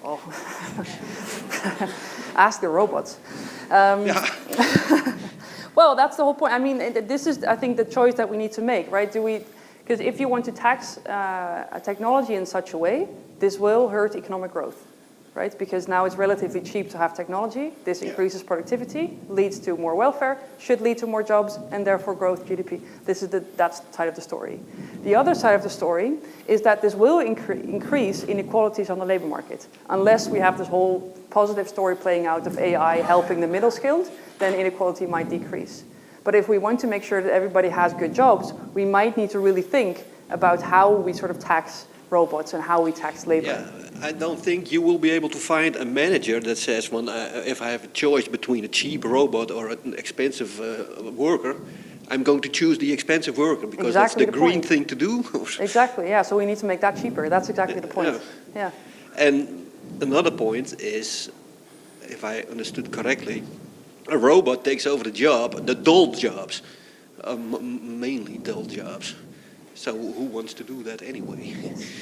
[SPEAKER 3] Oh. Ask the robots. Well, that's the whole point. I mean, this is, I think, the choice that we need to make, right? Because if you want to tax technology in such a way, this will hurt economic growth, right? Because now it's relatively cheap to have technology. This increases productivity, leads to more welfare, should lead to more jobs, and therefore growth, GDP. That's the side of the story. The other side of the story is that this will increase inequalities on the labor market. Unless we have this whole positive story playing out of AI helping the middle skilled, then inequality might decrease. But if we want to make sure that everybody has good jobs, we might need to really think about how we sort of tax robots and how we tax labor.
[SPEAKER 5] Yeah, I don't think you will be able to find a manager that says, well, if I have a choice between a cheap robot or an expensive worker, I'm going to choose the expensive worker because
[SPEAKER 3] Exactly
[SPEAKER 5] that's the
[SPEAKER 3] the
[SPEAKER 5] green
[SPEAKER 3] point.
[SPEAKER 5] thing to do.
[SPEAKER 3] Exactly, yeah, so we need to make that cheaper. That's exactly the point. Yeah.
[SPEAKER 5] And another point is, if I understood correctly, a robot takes over the job, the dull jobs, mainly dull jobs. So who wants to do that anyway?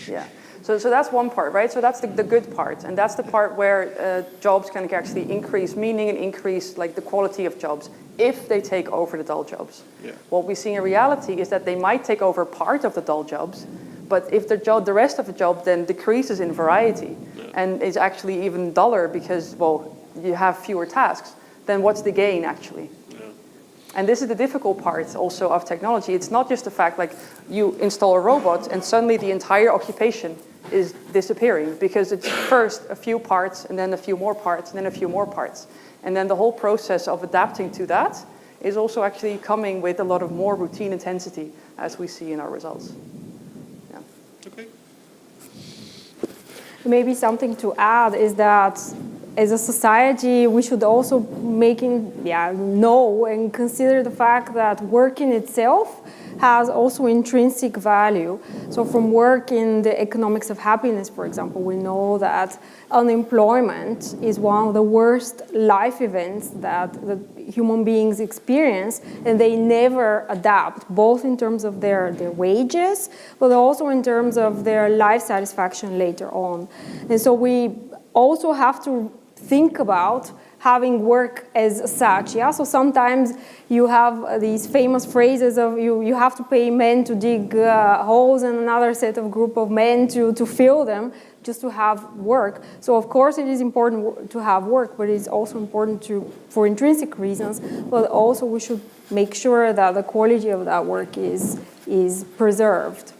[SPEAKER 3] Yeah, so that's one part, right? So that's the good part, and that's the part where jobs can actually increase meaning and increase like the quality of jobs if they take over the dull jobs.
[SPEAKER 5] Yeah.
[SPEAKER 3] What we see in reality is that they might take over part of the dull jobs, but if the rest of the job then decreases in variety and is actually even duller because, well, you have fewer tasks, then what's the gain actually? And this is the difficult part also of technology. It's not just the fact like you install a robot and suddenly the entire occupation is disappearing because it's first a few parts and then a few more parts and then a few more parts. And then the whole process of adapting to that is also actually coming with a lot of more routine intensity as we see in our results. Yeah.
[SPEAKER 5] Okay.
[SPEAKER 2] Maybe something to add is that as a society, we should also know and consider the fact that work in itself has also intrinsic value. So from work in the economics of happiness, for example, we know that unemployment is one of the worst life events that the human beings experience, and they never adapt, both in terms of their wages, but also in terms of their life satisfaction later on. And so we also have to think about having work as such, yeah? So sometimes you have these famous phrases of you have to pay men to dig holes and another set of group of men to fill them just to have work. So of course it is important to have work, but it's also important for intrinsic reasons, but also we should make sure that the quality of that work is preserved.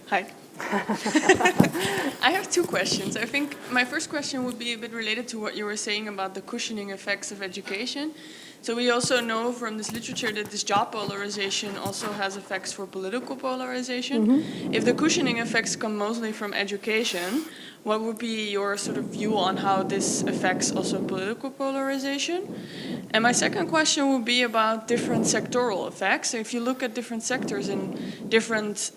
[SPEAKER 4] Hi. I have two questions. I think my first question would be a bit related to what you were saying about the cushioning effects of education. So we also know from this literature that this job polarization also has effects for political polarization. Mm-hmm. If the cushioning effects come mostly from education, what would be your sort of view on how this affects also political polarization? And my second question would be about different sectoral effects. So if you look at different sectors and different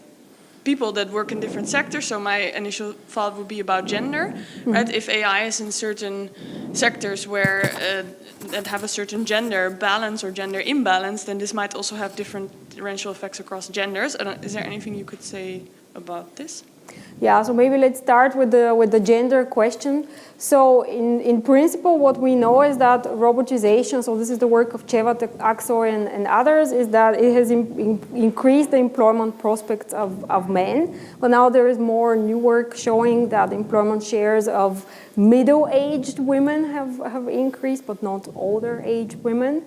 [SPEAKER 4] people that work in different sectors, so my initial thought would be about gender, right? If AI is in certain sectors where that have a certain gender balance or gender imbalance, then this might also have differential effects across genders. Is there anything you could say about this?
[SPEAKER 2] Yeah, so maybe let's start with the gender question. So in principle, what we know is that robotization, so this is the work of Cevat, Aksoy, and others, is that it has increased the employment prospects of men. But now there is more new work showing that employment shares of middle-aged women have increased, but not older-aged women.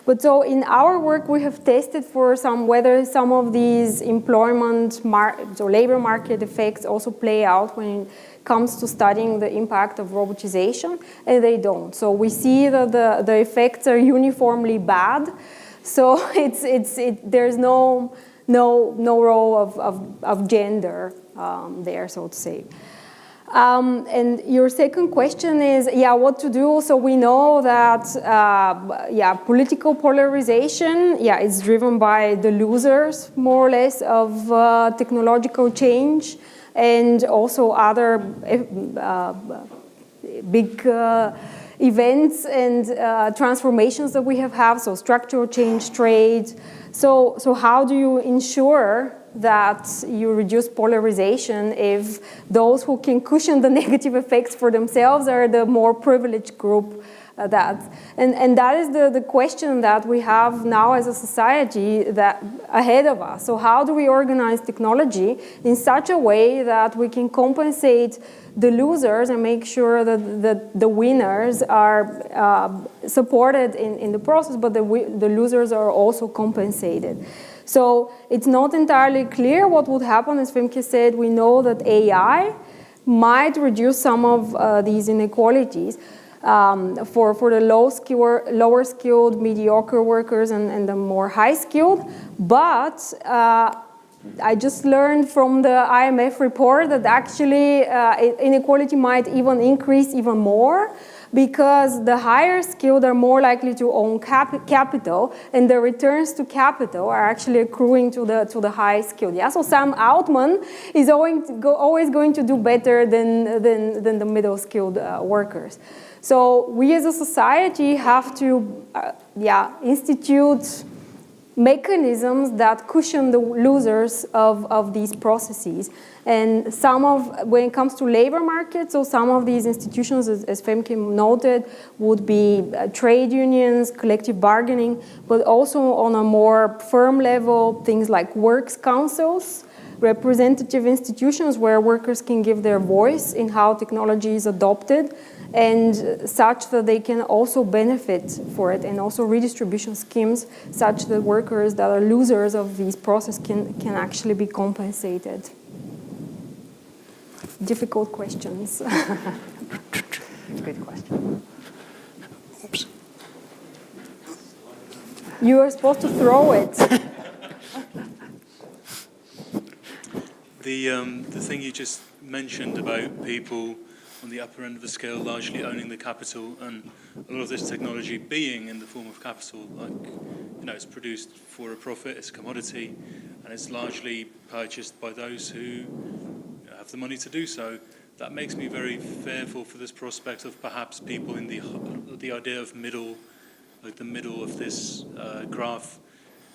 [SPEAKER 2] But so in our work, we have tested for whether some of these employment or labor market effects also play out when it comes to studying the impact of robotization, and they don't. So we see that the effects are uniformly bad. So there's no role of gender there, so to say. And your second question is, what to do? So we know that, political polarization, is driven by the losers, more or less, of technological change, and also other big events and transformations that we have, so structural change, trade. So how do you ensure that you reduce polarization if those who can cushion the negative effects for themselves are the more privileged group? And that is the question that we have now as a society that ahead of us. So how do we organize technology in such a way that we can compensate the losers and make sure that the winners are supported in the process, but the losers are also compensated? So it's not entirely clear what would happen. As Femke said, we know that AI might reduce some of these inequalities. for the lower skilled, mediocre workers and the more high skilled. But I just learned from the IMF report that actually inequality might even increase even more, because the higher skilled are more likely to own capital, and the returns to capital are actually accruing to the high skilled. Yeah, so Sam Altman is always going to do better than the middle skilled workers. So we as a society have to institute mechanisms that cushion the losers of these processes. And when it comes to labor markets, so some of these institutions, as Femke noted, would be trade unions, collective bargaining, but also on a more firm level, things like works councils, representative institutions where workers can give their voice in how technology is adopted, and such that they can also benefit for it, and also redistribution schemes such that workers that are losers of these processes can actually be compensated. Difficult questions.
[SPEAKER 3] Good question.
[SPEAKER 1] Oops.
[SPEAKER 2] You are supposed to throw it.
[SPEAKER 6] The thing you just mentioned about people on the upper end of the scale largely owning the capital, and a lot of this technology being in the form of capital, like, it's produced for a profit, it's a commodity, and it's largely purchased by those who have the money to do so. That makes me very fearful for this prospect of perhaps people in the idea of middle, like the middle of this graph,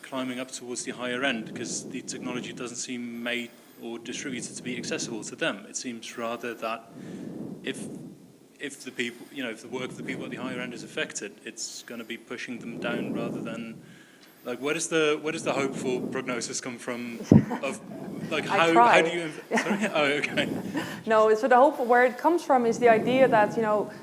[SPEAKER 6] climbing up towards the higher end, because the technology doesn't seem made or distributed to be accessible to them. It seems rather that if the people, if the work of the people at the higher end is affected, it's going to be pushing them down rather than, like, where does the hopeful prognosis come from? Of like how do you? Sorry? Oh, okay.
[SPEAKER 3] No, so the hope where it comes from is the idea that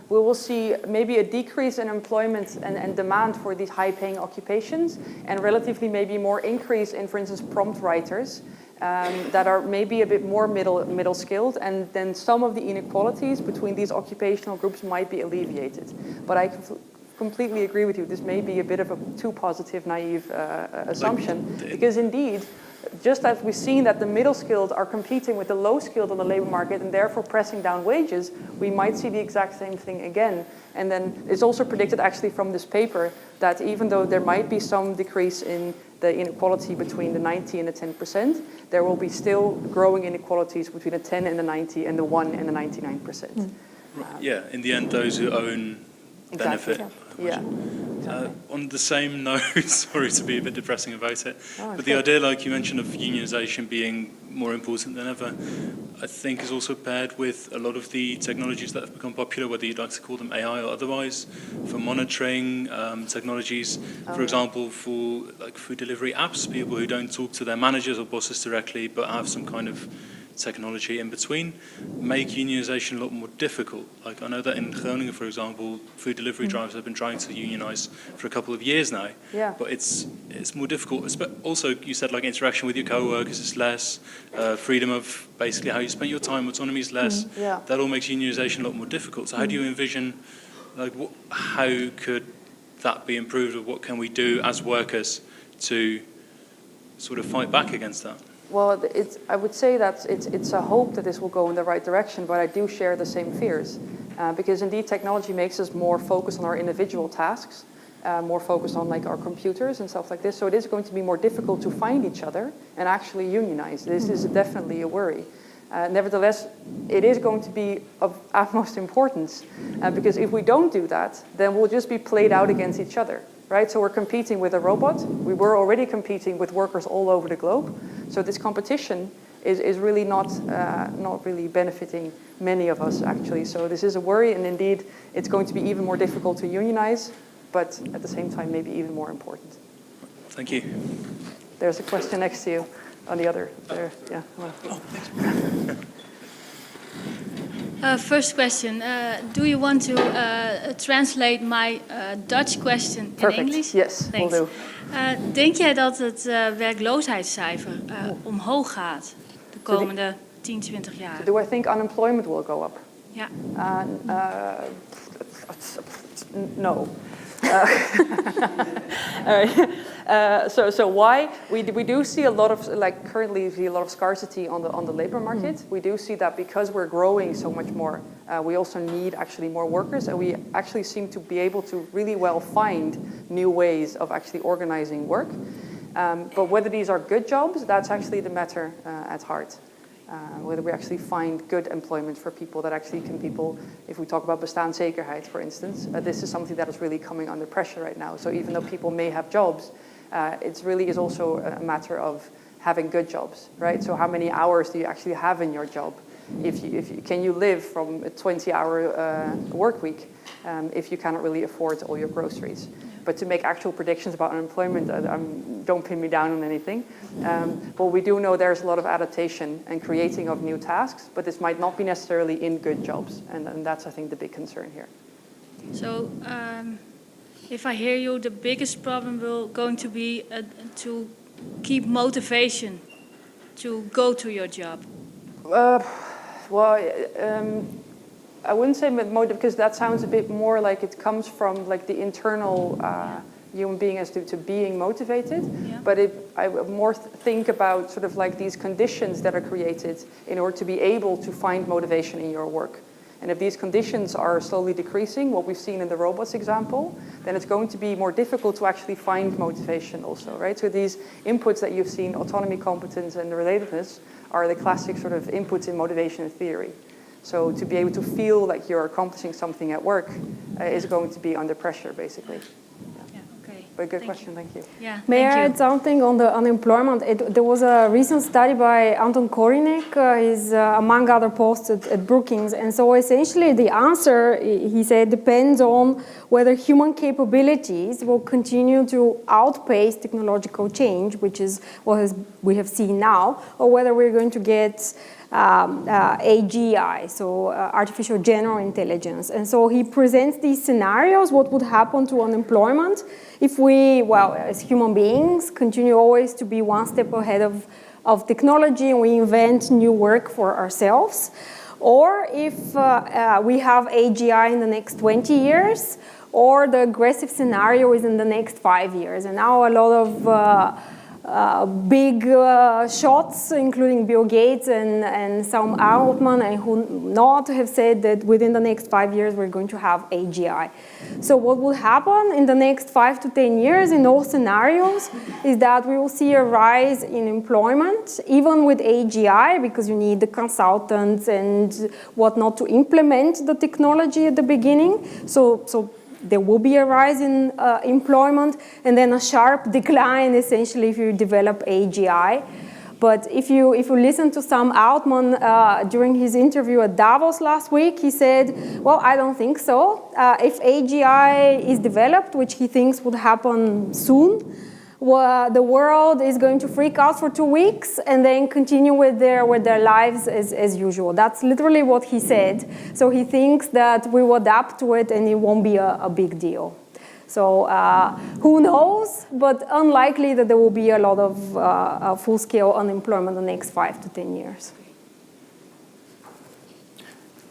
[SPEAKER 3] we will see maybe a decrease in employment and demand for these high-paying occupations, and relatively maybe more increase in, for instance, prompt writers. That are maybe a bit more middle skilled, and then some of the inequalities between these occupational groups might be alleviated. But I completely agree with you. This may be a bit of a too positive, naive assumption, because indeed, just as we've seen that the middle skilled are competing with the low skilled on the labor market and therefore pressing down wages, we might see the exact same thing again. And then it's also predicted actually from this paper that even though there might be some decrease in the inequality between the 90 and the 10%, there will be still growing inequalities between the 10 and the 90 and the 1 and the 99%.
[SPEAKER 6] Yeah, in the end, those who own benefit.
[SPEAKER 3] Exactly. Yeah.
[SPEAKER 6] On the same note, sorry to be a bit depressing about it,
[SPEAKER 3] but
[SPEAKER 6] the idea, like you mentioned, of unionization being more important than ever, I think is also paired with a lot of the technologies that have become popular, whether you'd like to call them AI or otherwise, for monitoring technologies, for example, for like food delivery apps, people who don't talk to their managers or bosses directly, but have some kind of technology in between, make unionization a lot more difficult. Like, I know that in Groningen, for example, food delivery drivers have been trying to unionize for a couple of years now, but it's more difficult. Also, you said like interaction with your co-workers is less, freedom of basically how you spend your time, autonomy is less. That all makes unionization a lot more difficult. So how do you envision, like, how could that be improved, or what can we do as workers to sort of fight back against that?
[SPEAKER 3] Well, I would say that it's a hope that this will go in the right direction, but I do share the same fears. Because indeed technology makes us more focused on our individual tasks, more focused on like our computers and stuff like this. So it is going to be more difficult to find each other and actually unionize. This is definitely a worry. Nevertheless, it is going to be of utmost importance, because if we don't do that, then we'll just be played out against each other. Right, so we're competing with a robot. We were already competing with workers all over the globe. So this competition is really not really benefiting many of us, actually. So this is a worry, and indeed, it's going to be even more difficult to unionize, but at the same time, maybe even more important.
[SPEAKER 6] Thank you.
[SPEAKER 3] There's a question next to you on the other. There, yeah. Well.
[SPEAKER 6] Oh, thanks.
[SPEAKER 7] First question, do you want to translate my Dutch question
[SPEAKER 3] Perfect.
[SPEAKER 7] in English?
[SPEAKER 3] Yes,
[SPEAKER 7] Thanks.
[SPEAKER 3] will do.
[SPEAKER 7] Denk jij dat het werkloosheidscijfer omhoog gaat de komende 10, 20 jaar?
[SPEAKER 3] Do I think unemployment will go up?
[SPEAKER 7] Yeah.
[SPEAKER 3] No. So why we do see a lot of, like, currently we see a lot of scarcity on the labor market. We do see that because we're growing so much more, we also need actually more workers, and we actually seem to be able to really well find new ways of actually organizing work. But whether these are good jobs, that's actually the matter at heart. Whether we actually find good employment for people that actually can if we talk about bestaanszekerheid, for instance, this is something that is really coming under pressure right now. So even though people may have jobs, it really is also a matter of having good jobs, right? So how many hours do you actually have in your job? Can you live from a 20-hour work week if you cannot really afford all your groceries? But to make actual predictions about unemployment, don't pin me down on anything. But we do know there's a lot of adaptation and creating of new tasks, but this might not be necessarily in good jobs. And that's, I think, the big concern here.
[SPEAKER 7] So, if I hear you, the biggest problem going to be to keep motivation to go to your job.
[SPEAKER 3] I wouldn't say motive, because that sounds a bit more like it comes from like the internal human being as to being motivated.
[SPEAKER 7] Yeah.
[SPEAKER 3] But I more think about sort of like these conditions that are created in order to be able to find motivation in your work. And if these conditions are slowly decreasing, what we've seen in the robots example, then it's going to be more difficult to actually find motivation also, right? So these inputs that you've seen, autonomy, competence, and relatedness, are the classic sort of inputs in motivation theory. So to be able to feel like you're accomplishing something at work is going to be under pressure, basically.
[SPEAKER 7] Yeah, okay.
[SPEAKER 3] But good question, thank you.
[SPEAKER 7] Yeah,
[SPEAKER 2] May I
[SPEAKER 7] thank
[SPEAKER 2] add
[SPEAKER 7] you.
[SPEAKER 2] something on the unemployment? There was a recent study by Anton Korinek, he's among other posts at Brookings, and so essentially the answer, he said, depends on whether human capabilities will continue to outpace technological change, which is what we have seen now, or whether we're going to get AGI, so artificial general intelligence. And so he presents these scenarios, what would happen to unemployment if we, well, as human beings, continue always to be one step ahead of technology and we invent new work for ourselves, or if we have AGI in the next 20 years, or the aggressive scenario is in the next 5 years. And now a lot of big shots, including Bill Gates and Sam Altman and who not, have said that within the next 5 years we're going to have AGI. So what will happen in the next 5 to 10 years in all scenarios is that we will see a rise in employment, even with AGI, because you need the consultants and whatnot to implement the technology at the beginning. So there will be a rise in employment, and then a sharp decline, essentially, if you develop AGI. But if you listen to Sam Altman during his interview at Davos last week, he said, well, I don't think so. If AGI is developed, which he thinks would happen soon, the world is going to freak out for 2 weeks and then continue with their lives as usual. That's literally what he said. So he thinks that we will adapt to it and it won't be a big deal. So who knows, but unlikely that there will be a lot of full-scale unemployment in the next 5 to 10 years.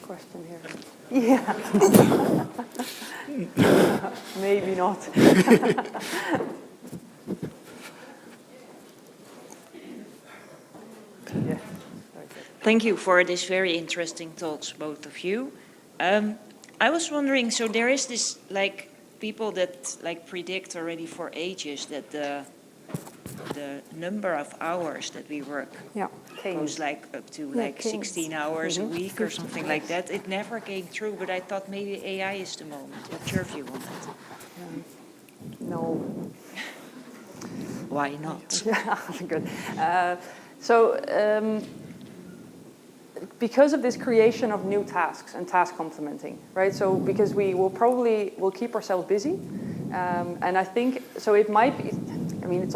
[SPEAKER 3] Question here. Yeah. Maybe not. Yeah.
[SPEAKER 8] Thank you for this very interesting talks, both of you. I was wondering, so there is this, like, people that like predict already for ages that the number of hours that we work goes like up to like 16 hours a week or something like that. It never came true, but I thought maybe AI is the moment. What's your view on that?
[SPEAKER 3] No.
[SPEAKER 8] Why not?
[SPEAKER 3] Good. Because of this creation of new tasks and task complementing, right? So because we will keep ourselves busy, and I think, so it might be, I mean, it's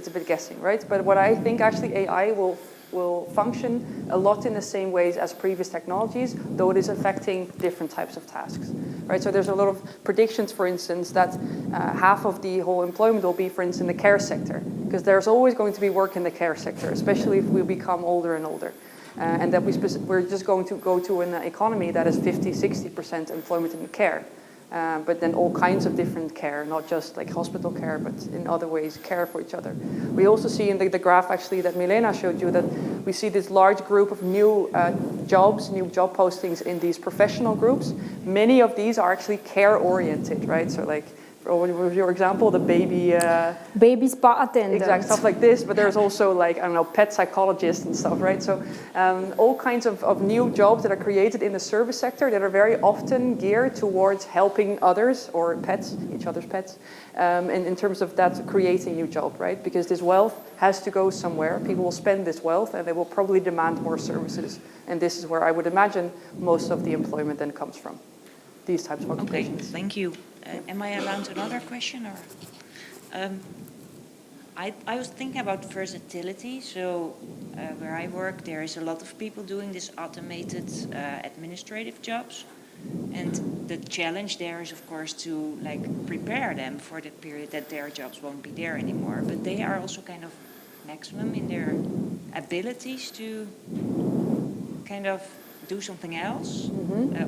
[SPEAKER 3] a bit guessing, right? But what I think actually AI will function a lot in the same ways as previous technologies, though it is affecting different types of tasks, right? So there's a lot of predictions, for instance, that half of the whole employment will be, for instance, in the care sector, because there's always going to be work in the care sector, especially if we become older and older. and that we're just going to go to an economy that is 50-60% employment in care. But then all kinds of different care, not just like hospital care, but in other ways care for each other. We also see in the graph actually that Milena showed you that we see this large group of new jobs, new job postings in these professional groups. Many of these are actually care oriented, right? So like, for your example, the
[SPEAKER 2] baby spa attendant.
[SPEAKER 3] Exact stuff like this, but there's also like, I don't know, pet psychologists and stuff, right? So all kinds of new jobs that are created in the service sector that are very often geared towards helping others or pets, each other's pets, in terms of that creating new job, right? Because this wealth has to go somewhere. People will spend this wealth and they will probably demand more services. And this is where I would imagine most of the employment then comes from, these types of occupations.
[SPEAKER 8] Okay, thank you. Am I allowed another question? Or I was thinking about versatility. So where I work, there is a lot of people doing this automated administrative jobs. And the challenge there is, of course, to like prepare them for the period that their jobs won't be there anymore. But they are also kind of maximum in their abilities to kind of do something else,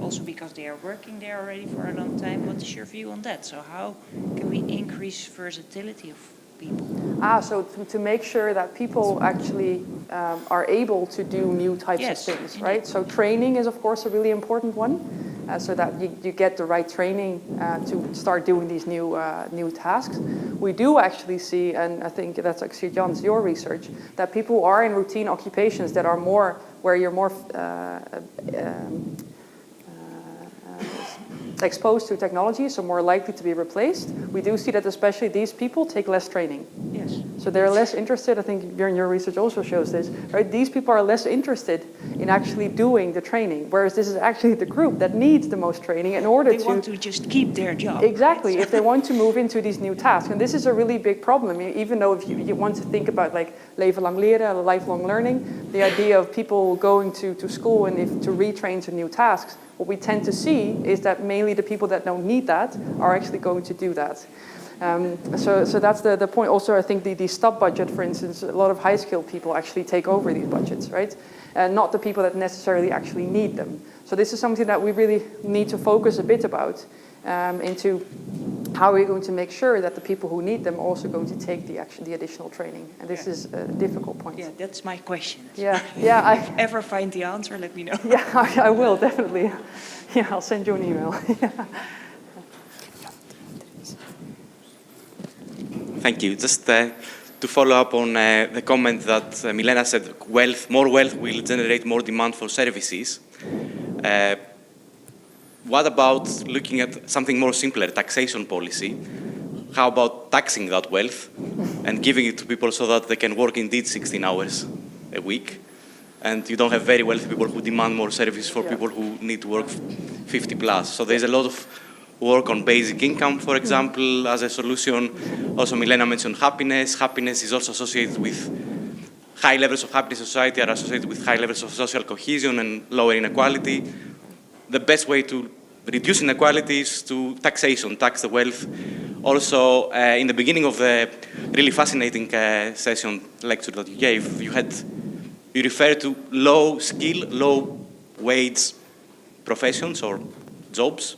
[SPEAKER 8] also because they are working there already for a long time. What is your view on that? So how can we increase versatility of people?
[SPEAKER 3] So to make sure that people actually are able to do new types of things, right? So training is, of course, a really important one, so that you get the right training to start doing these new tasks. We do actually see, and I think that's actually Jan's, your research, that people who are in routine occupations that are more, where you're more exposed to technology, so more likely to be replaced. We do see that especially these people take less training.
[SPEAKER 8] Yes.
[SPEAKER 3] So they're less interested, I think Björn, your research also shows this, right? These people are less interested in actually doing the training, whereas this is actually the group that needs the most training in order
[SPEAKER 8] They want to just keep their job.
[SPEAKER 3] Exactly, if they want to move into these new tasks. And this is a really big problem, even though if you want to think about like leven lang leren, lifelong learning, the idea of people going to school and to retrain to new tasks, what we tend to see is that mainly the people that don't need that are actually going to do that. So that's the point. Also, I think the stop budget, for instance, a lot of high-skilled people actually take over these budgets, right? Not the people that necessarily actually need them. So this is something that we really need to focus a bit about into how we're going to make sure that the people who need them are also going to take the additional training. And this is a difficult point.
[SPEAKER 8] Yeah, that's my question.
[SPEAKER 3] Yeah.
[SPEAKER 8] If you ever find the answer, let me know.
[SPEAKER 3] Yeah, I will, definitely. Yeah, I'll send you an email.
[SPEAKER 9] Thank you. Just to follow up on the comment that Milena said, more wealth will generate more demand for services. What about looking at something more simpler, taxation policy? How about taxing that wealth and giving it to people so that they can work indeed 16 hours a week? And you don't have very wealthy people who demand more service for people who need to work 50 plus. So there's a lot of work on basic income, for example, as a solution. Also, Milena mentioned happiness. Happiness is also associated with high levels of happiness in society are associated with high levels of social cohesion and lower inequality. The best way to reduce inequality is to taxation, tax the wealth. Also, in the beginning of the really fascinating session lecture that you gave, you referred to low skill, low wage professions or jobs.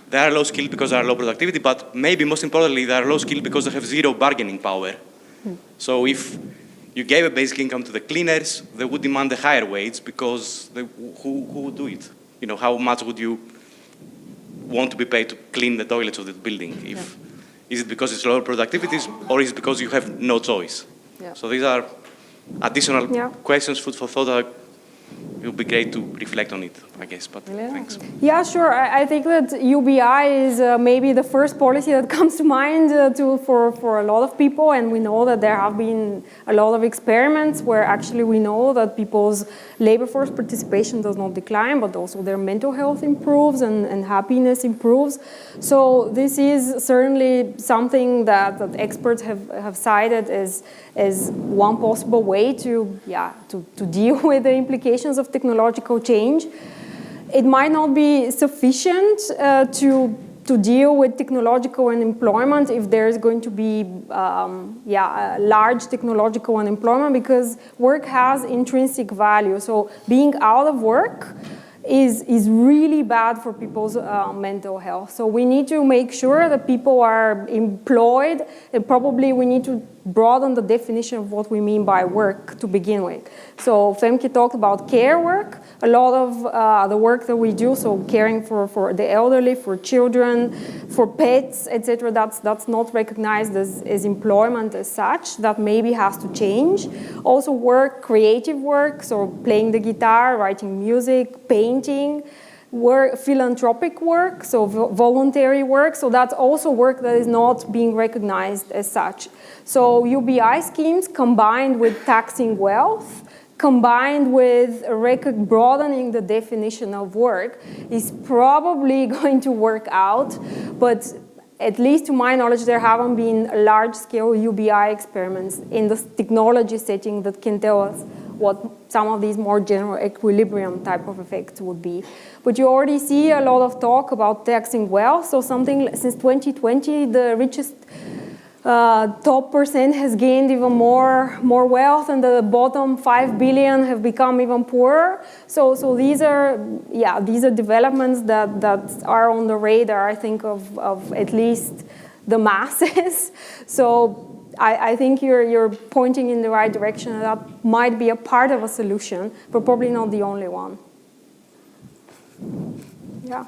[SPEAKER 9] They are low skill because they are low productivity, but maybe most importantly, they are low skill because they have zero bargaining power. So if you gave a basic income to the cleaners, they would demand a higher wage because who would do it? You know, how much would you want to be paid to clean the toilets of the building? Is it because it's lower productivity or is it because you have no choice? Yeah. So these are additional questions, food for thought. It would be great to reflect on it, I guess, but thanks.
[SPEAKER 2] Yeah, sure. I think that UBI is maybe the first policy that comes to mind for a lot of people, and we know that there have been a lot of experiments where actually we know that people's labor force participation does not decline, but also their mental health improves and happiness improves. So this is certainly something that experts have cited as one possible way to deal with the implications of technological change. It might not be sufficient to to deal with technological unemployment if there's going to be large technological unemployment, because work has intrinsic value. So being out of work is really bad for people's mental health. So we need to make sure that people are employed, and probably we need to broaden the definition of what we mean by work to begin with. So Femke talked about care work. A lot of the work that we do, so caring for the elderly, for children, for pets, etc., that's not recognized as employment as such. That maybe has to change. Also work, creative work, so playing the guitar, writing music, painting, work, philanthropic work, so voluntary work. So that's also work that is not being recognized as such. So UBI schemes combined with taxing wealth, combined with broadening the definition of work, is probably going to work out. But at least to my knowledge, there haven't been large-scale UBI experiments in the technology setting that can tell us what some of these more general equilibrium type of effects would be. But you already see a lot of talk about taxing wealth. So something since 2020, the richest top percent has gained even more wealth, and the bottom 5 billion have become even poorer. So these are developments that are on the radar, I think, of at least the masses. So I think you're pointing in the right direction. That might be a part of a solution, but probably not the only one. Yeah.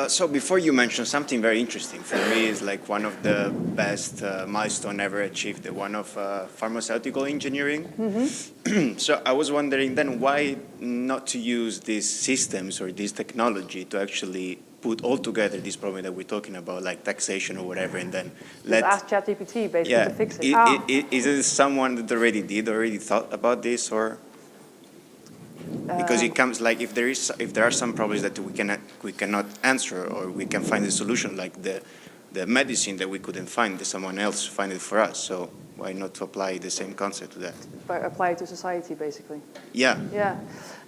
[SPEAKER 10] So before you mentioned something very interesting for me is like one of the best milestone ever achieved, the one of pharmaceutical engineering. Mm-hmm. So I was wondering then why not to use these systems or this technology to actually put all together this problem that we're talking about, like taxation or whatever, and then
[SPEAKER 3] let's ask ChatGPT basically to fix it.
[SPEAKER 10] Is it someone that already thought about this, or? Because it comes like if there are some problems that we cannot answer, or we can find a solution, like the medicine that we couldn't find, that someone else find it for us. So why not to apply the same concept to that?
[SPEAKER 3] Apply it to society, basically.
[SPEAKER 10] Yeah.
[SPEAKER 3] Yeah.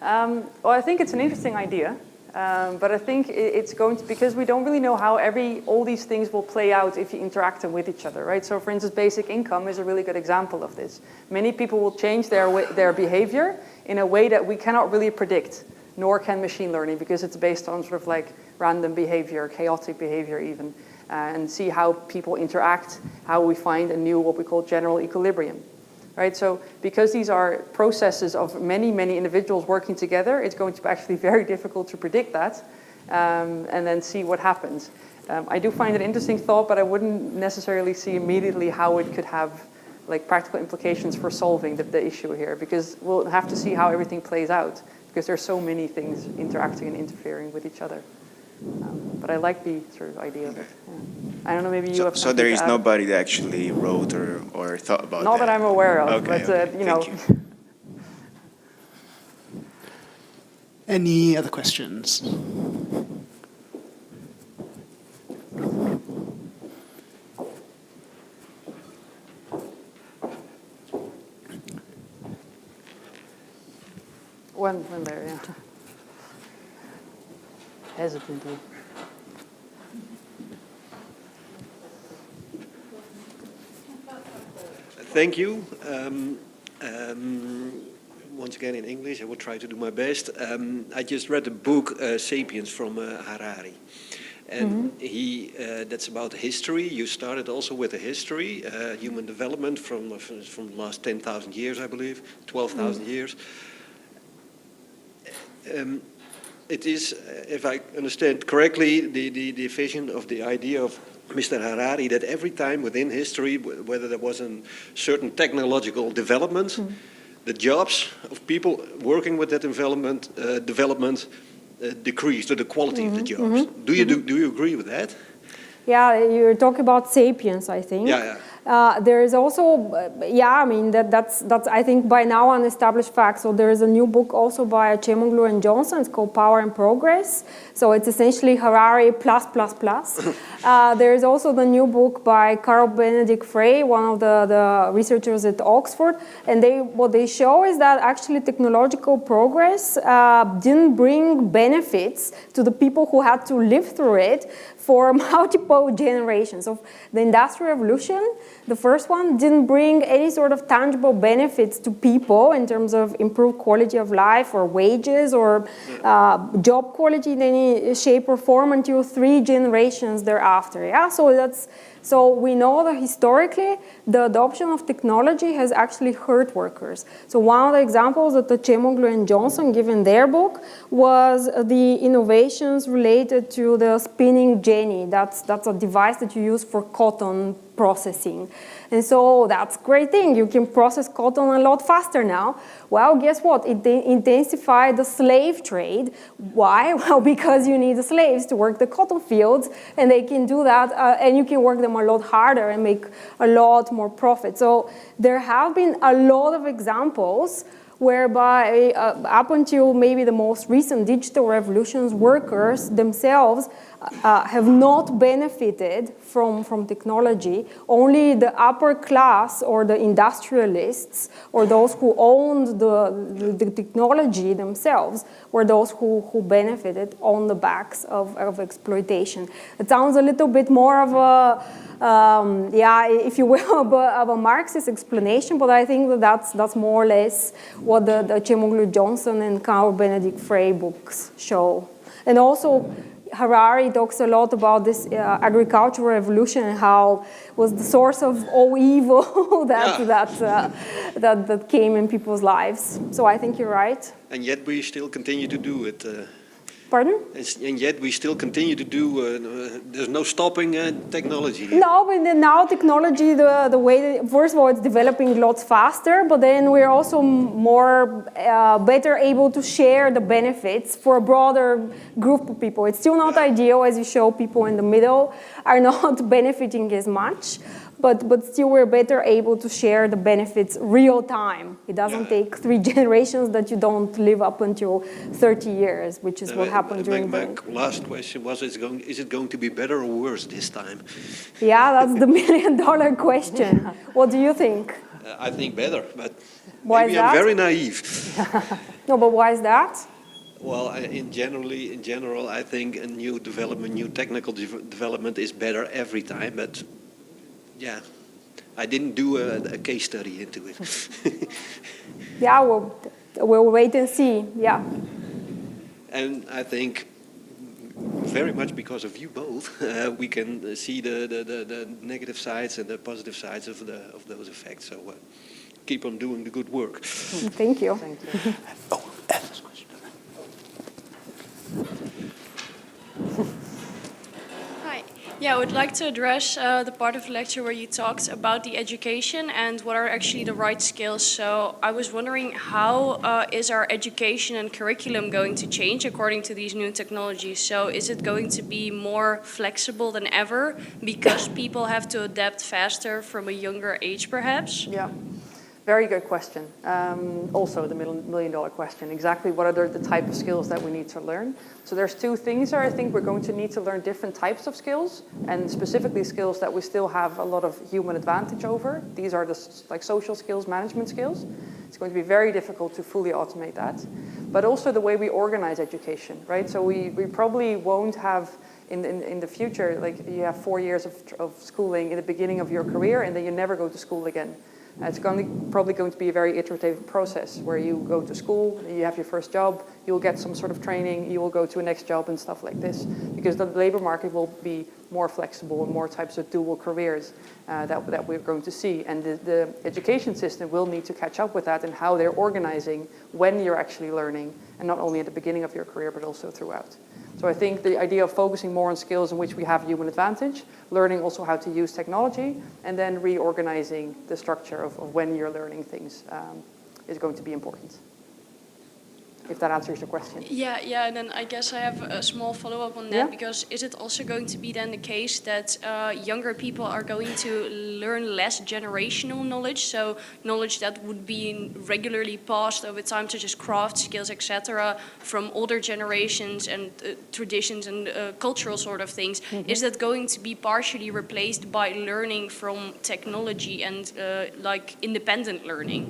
[SPEAKER 3] Well, I think it's an interesting idea, but I think it's going to, because we don't really know how all these things will play out if you interact them with each other, right? So, for instance, basic income is a really good example of this. Many people will change their behavior in a way that we cannot really predict, nor can machine learning, because it's based on sort of like random behavior, chaotic behavior even, and see how people interact, how we find a new, what we call general equilibrium, right? So because these are processes of many, many individuals working together, it's going to be actually very difficult to predict that, and then see what happens. I do find it an interesting thought, but I wouldn't necessarily see immediately how it could have like practical implications for solving the issue here, because we'll have to see how everything plays out, because there's so many things interacting and interfering with each other. But I like the sort of idea of it. Yeah. I don't know, maybe you have.
[SPEAKER 10] So there is nobody that actually wrote or thought about that?
[SPEAKER 3] Not that I'm aware of,
[SPEAKER 10] okay,
[SPEAKER 3] but
[SPEAKER 10] okay.
[SPEAKER 3] you know.
[SPEAKER 1] Any other questions?
[SPEAKER 3] When there, yeah. Hesitantly.
[SPEAKER 5] Thank you. Once again in English, I will try to do my best. I just read the book *Sapiens* from Harari. And that's about history. You started also with a history, human development from the last 10,000 years, I believe, 12,000 years. It is, if I understand correctly, the vision of the idea of Mr. Harari that every time within history, whether there was a certain technological development, the jobs of people working with that development decreased, or the quality of the jobs. Do you agree with that?
[SPEAKER 2] Yeah, you're talking about Sapiens, I think.
[SPEAKER 5] Yeah.
[SPEAKER 2] There is also, I mean, that's I think by now an established fact. So there is a new book also by Cnossen and Johnson. It's called Power and Progress. So it's essentially Harari plus plus plus. There is also the new book by Carl Benedict Frey, one of the researchers at Oxford, and what they show is that actually technological progress didn't bring benefits to the people who had to live through it for multiple generations. Of the Industrial Revolution, the first one didn't bring any sort of tangible benefits to people in terms of improved quality of life or wages or job quality in any shape or form until 3 generations thereafter. Yeah, so we know that historically the adoption of technology has actually hurt workers. So one of the examples that the Cnossen and Johnson give in their book was the innovations related to the spinning jenny. That's a device that you use for cotton processing. And so that's a great thing. You can process cotton a lot faster now. Well, guess what? It intensified the slave trade. Why? Well, because you need the slaves to work the cotton fields, and they can do that, and you can work them a lot harder and make a lot more profit. So there have been a lot of examples whereby up until maybe the most recent digital revolutions, workers themselves have not benefited from technology. Only the upper class or the industrialists or those who owned the technology themselves were those who benefited on the backs of exploitation. It sounds a little bit more of a, if you will, of a Marxist explanation, but I think that's more or less what the Cnossen, Johnson and Carl Benedict Frey books show. And also, Harari talks a lot about this agricultural revolution and how it was the source of all evil that came in people's lives. So I think you're right.
[SPEAKER 5] And yet we still continue to do it.
[SPEAKER 2] Pardon?
[SPEAKER 5] And yet we still continue to do, there's no stopping technology.
[SPEAKER 2] No, but now technology, the way, first of all, it's developing lots faster, but then we're also better able to share the benefits for a broader group of people. It's still not ideal, as you show, people in the middle are not benefiting as much. But still we're better able to share the benefits real time. It doesn't take 3 generations that you don't live up until 30 years, which is what happened during
[SPEAKER 5] my last question was, is it going to be better or worse this time?
[SPEAKER 2] Yeah, that's the $1 million question. What do you think?
[SPEAKER 5] I think better, but
[SPEAKER 2] why
[SPEAKER 5] maybe I'm very naive.
[SPEAKER 2] No, but why is that?
[SPEAKER 5] Well, in general, I think a new technical development is better every time, but yeah, I didn't do a case study into it.
[SPEAKER 2] Yeah, we'll wait and see, yeah.
[SPEAKER 5] And I think very much because of you both, we can see the negative sides and the positive sides of those effects. So keep on doing the good work.
[SPEAKER 2] Thank you. Thank you.
[SPEAKER 1] Oh, Eva's question.
[SPEAKER 11] Yeah, I would like to address the part of the lecture where you talked about the education and what are actually the right skills. So I was wondering, how is our education and curriculum going to change according to these new technologies? So is it going to be more flexible than ever because people have to adapt faster from a younger age, perhaps?
[SPEAKER 3] Yeah. Very good question. Also the $1 million question. Exactly what are the type of skills that we need to learn? So there's 2 things there. I think we're going to need to learn different types of skills, and specifically skills that we still have a lot of human advantage over. These are the social skills, management skills. It's going to be very difficult to fully automate that. But also the way we organize education, right? So we probably won't have in the future, like you have 4 years of schooling in the beginning of your career, and then you never go to school again. It's probably going to be a very iterative process where you go to school, you have your first job, you'll get some sort of training, you will go to a next job and stuff like this. Because the labor market will be more flexible and more types of dual careers that we're going to see. And the education system will need to catch up with that and how they're organizing when you're actually learning, and not only at the beginning of your career, but also throughout. So I think the idea of focusing more on skills in which we have human advantage, learning also how to use technology, and then reorganizing the structure of when you're learning things is going to be important. if that answers your question.
[SPEAKER 11] Yeah, and then I guess I have a small follow-up on that,
[SPEAKER 3] Yeah.
[SPEAKER 11] because is it also going to be then the case that younger people are going to learn less generational knowledge, so knowledge that would be regularly passed over time, such as craft skills, etc., from older generations and traditions and cultural sort of things? Is that going to be partially replaced by learning from technology and like independent learning?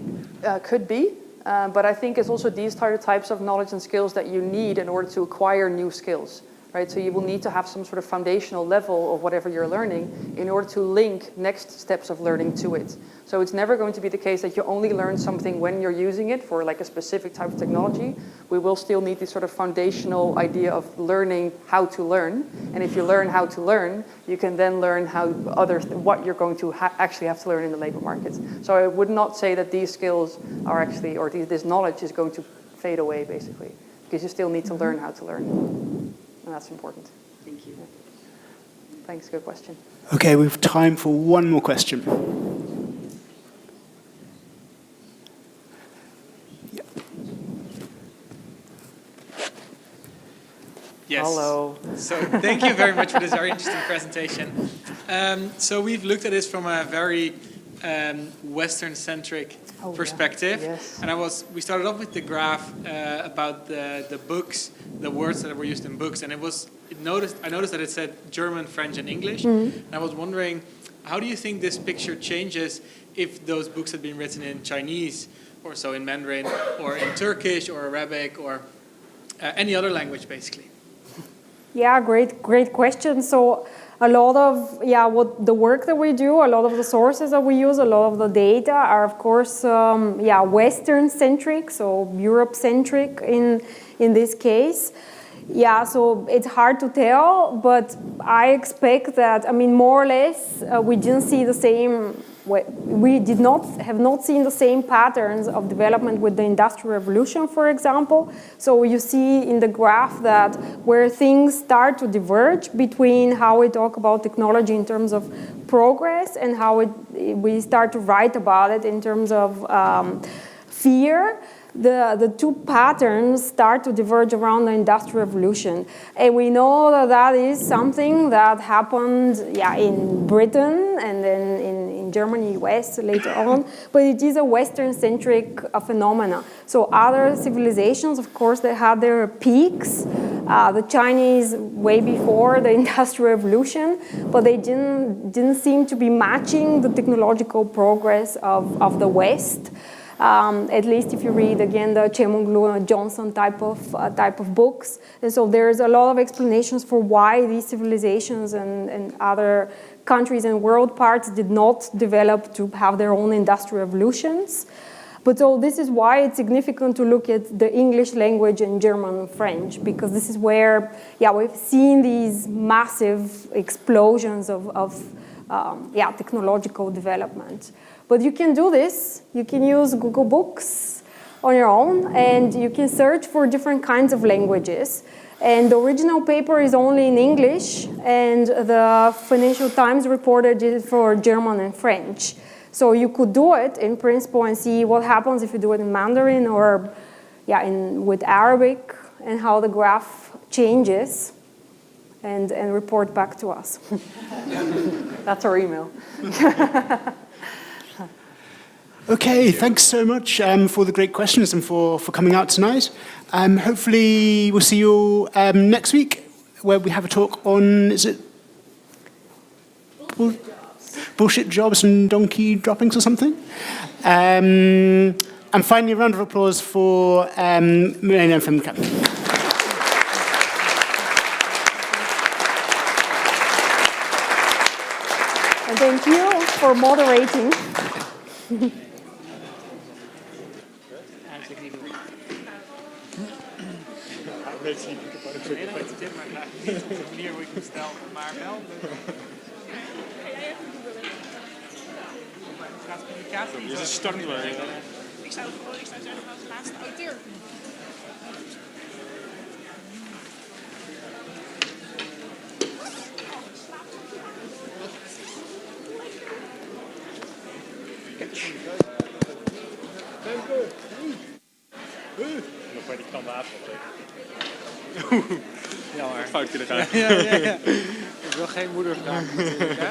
[SPEAKER 3] Could be. But I think it's also these types of knowledge and skills that you need in order to acquire new skills, right? So you will need to have some sort of foundational level of whatever you're learning in order to link next steps of learning to it. So it's never going to be the case that you only learn something when you're using it for like a specific type of technology. We will still need this sort of foundational idea of learning how to learn. And if you learn how to learn, you can then learn how what you're going to actually have to learn in the labor market. So I would not say that these skills are actually, or this knowledge is going to fade away, basically, because you still need to learn how to learn. And that's important.
[SPEAKER 8] Thank you.
[SPEAKER 3] Thanks, good question.
[SPEAKER 1] Okay, we have time for one more question.
[SPEAKER 12] Yes.
[SPEAKER 3] Hello.
[SPEAKER 12] So thank you very much for this very interesting presentation. So we've looked at this from a very Western-centric perspective.
[SPEAKER 3] Yeah. Yes.
[SPEAKER 12] And we started off with the graph about the books, the words that were used in books, and I noticed that it said German, French, and English. And I was wondering, how do you think this picture changes if those books had been written in Chinese, or so in Mandarin, or in Turkish, or Arabic, or any other language, basically?
[SPEAKER 2] Yeah, great question. So a lot of what the work that we do, a lot of the sources that we use, a lot of the data are of course Western centric, so Europe centric in this case. Yeah, so it's hard to tell, but I expect that, I mean, more or less, we didn't see the same. We have not seen the same patterns of development with the Industrial Revolution, for example. So you see in the graph that where things start to diverge between how we talk about technology in terms of progress and how we start to write about it in terms of fear. The two patterns start to diverge around the Industrial Revolution. And we know that that is something that happened in Britain and then in Germany, US later on, but it is a Western-centric phenomena. So other civilizations, of course, they had their peaks. The Chinese way before the Industrial Revolution, but they didn't seem to be matching the technological progress of the West. At least if you read again the Chemunglu and Johnson type of books. And so there's a lot of explanations for why these civilizations and other countries and world parts did not develop to have their own industrial revolutions. But so this is why it's significant to look at the English language and German and French, because this is where we've seen these massive explosions of technological development. But you can do this. You can use Google Books on your own, and you can search for different kinds of languages. And the original paper is only in English, and the Financial Times reported it for German and French. So you could do it in principle and see what happens if you do it in Mandarin or with Arabic, and how the graph changes, and report back to us.
[SPEAKER 3] That's our email.
[SPEAKER 1] Okay, thanks so much for the great questions and for coming out tonight. Hopefully we'll see you next week, where we have a talk on, is it? Bullshit jobs and donkey droppings or something. And finally, a round of applause for Milena and Femke.
[SPEAKER 2] And thank you for moderating.
[SPEAKER 13] Dus het start niet meer.
[SPEAKER 14] Ik zou zeggen als laatste auteur.
[SPEAKER 13] Nog bij die kant
[SPEAKER 12] Jammer.
[SPEAKER 6] Fout kunnen gaan.
[SPEAKER 12] Ja. Ik wil geen moeder vragen natuurlijk, hè.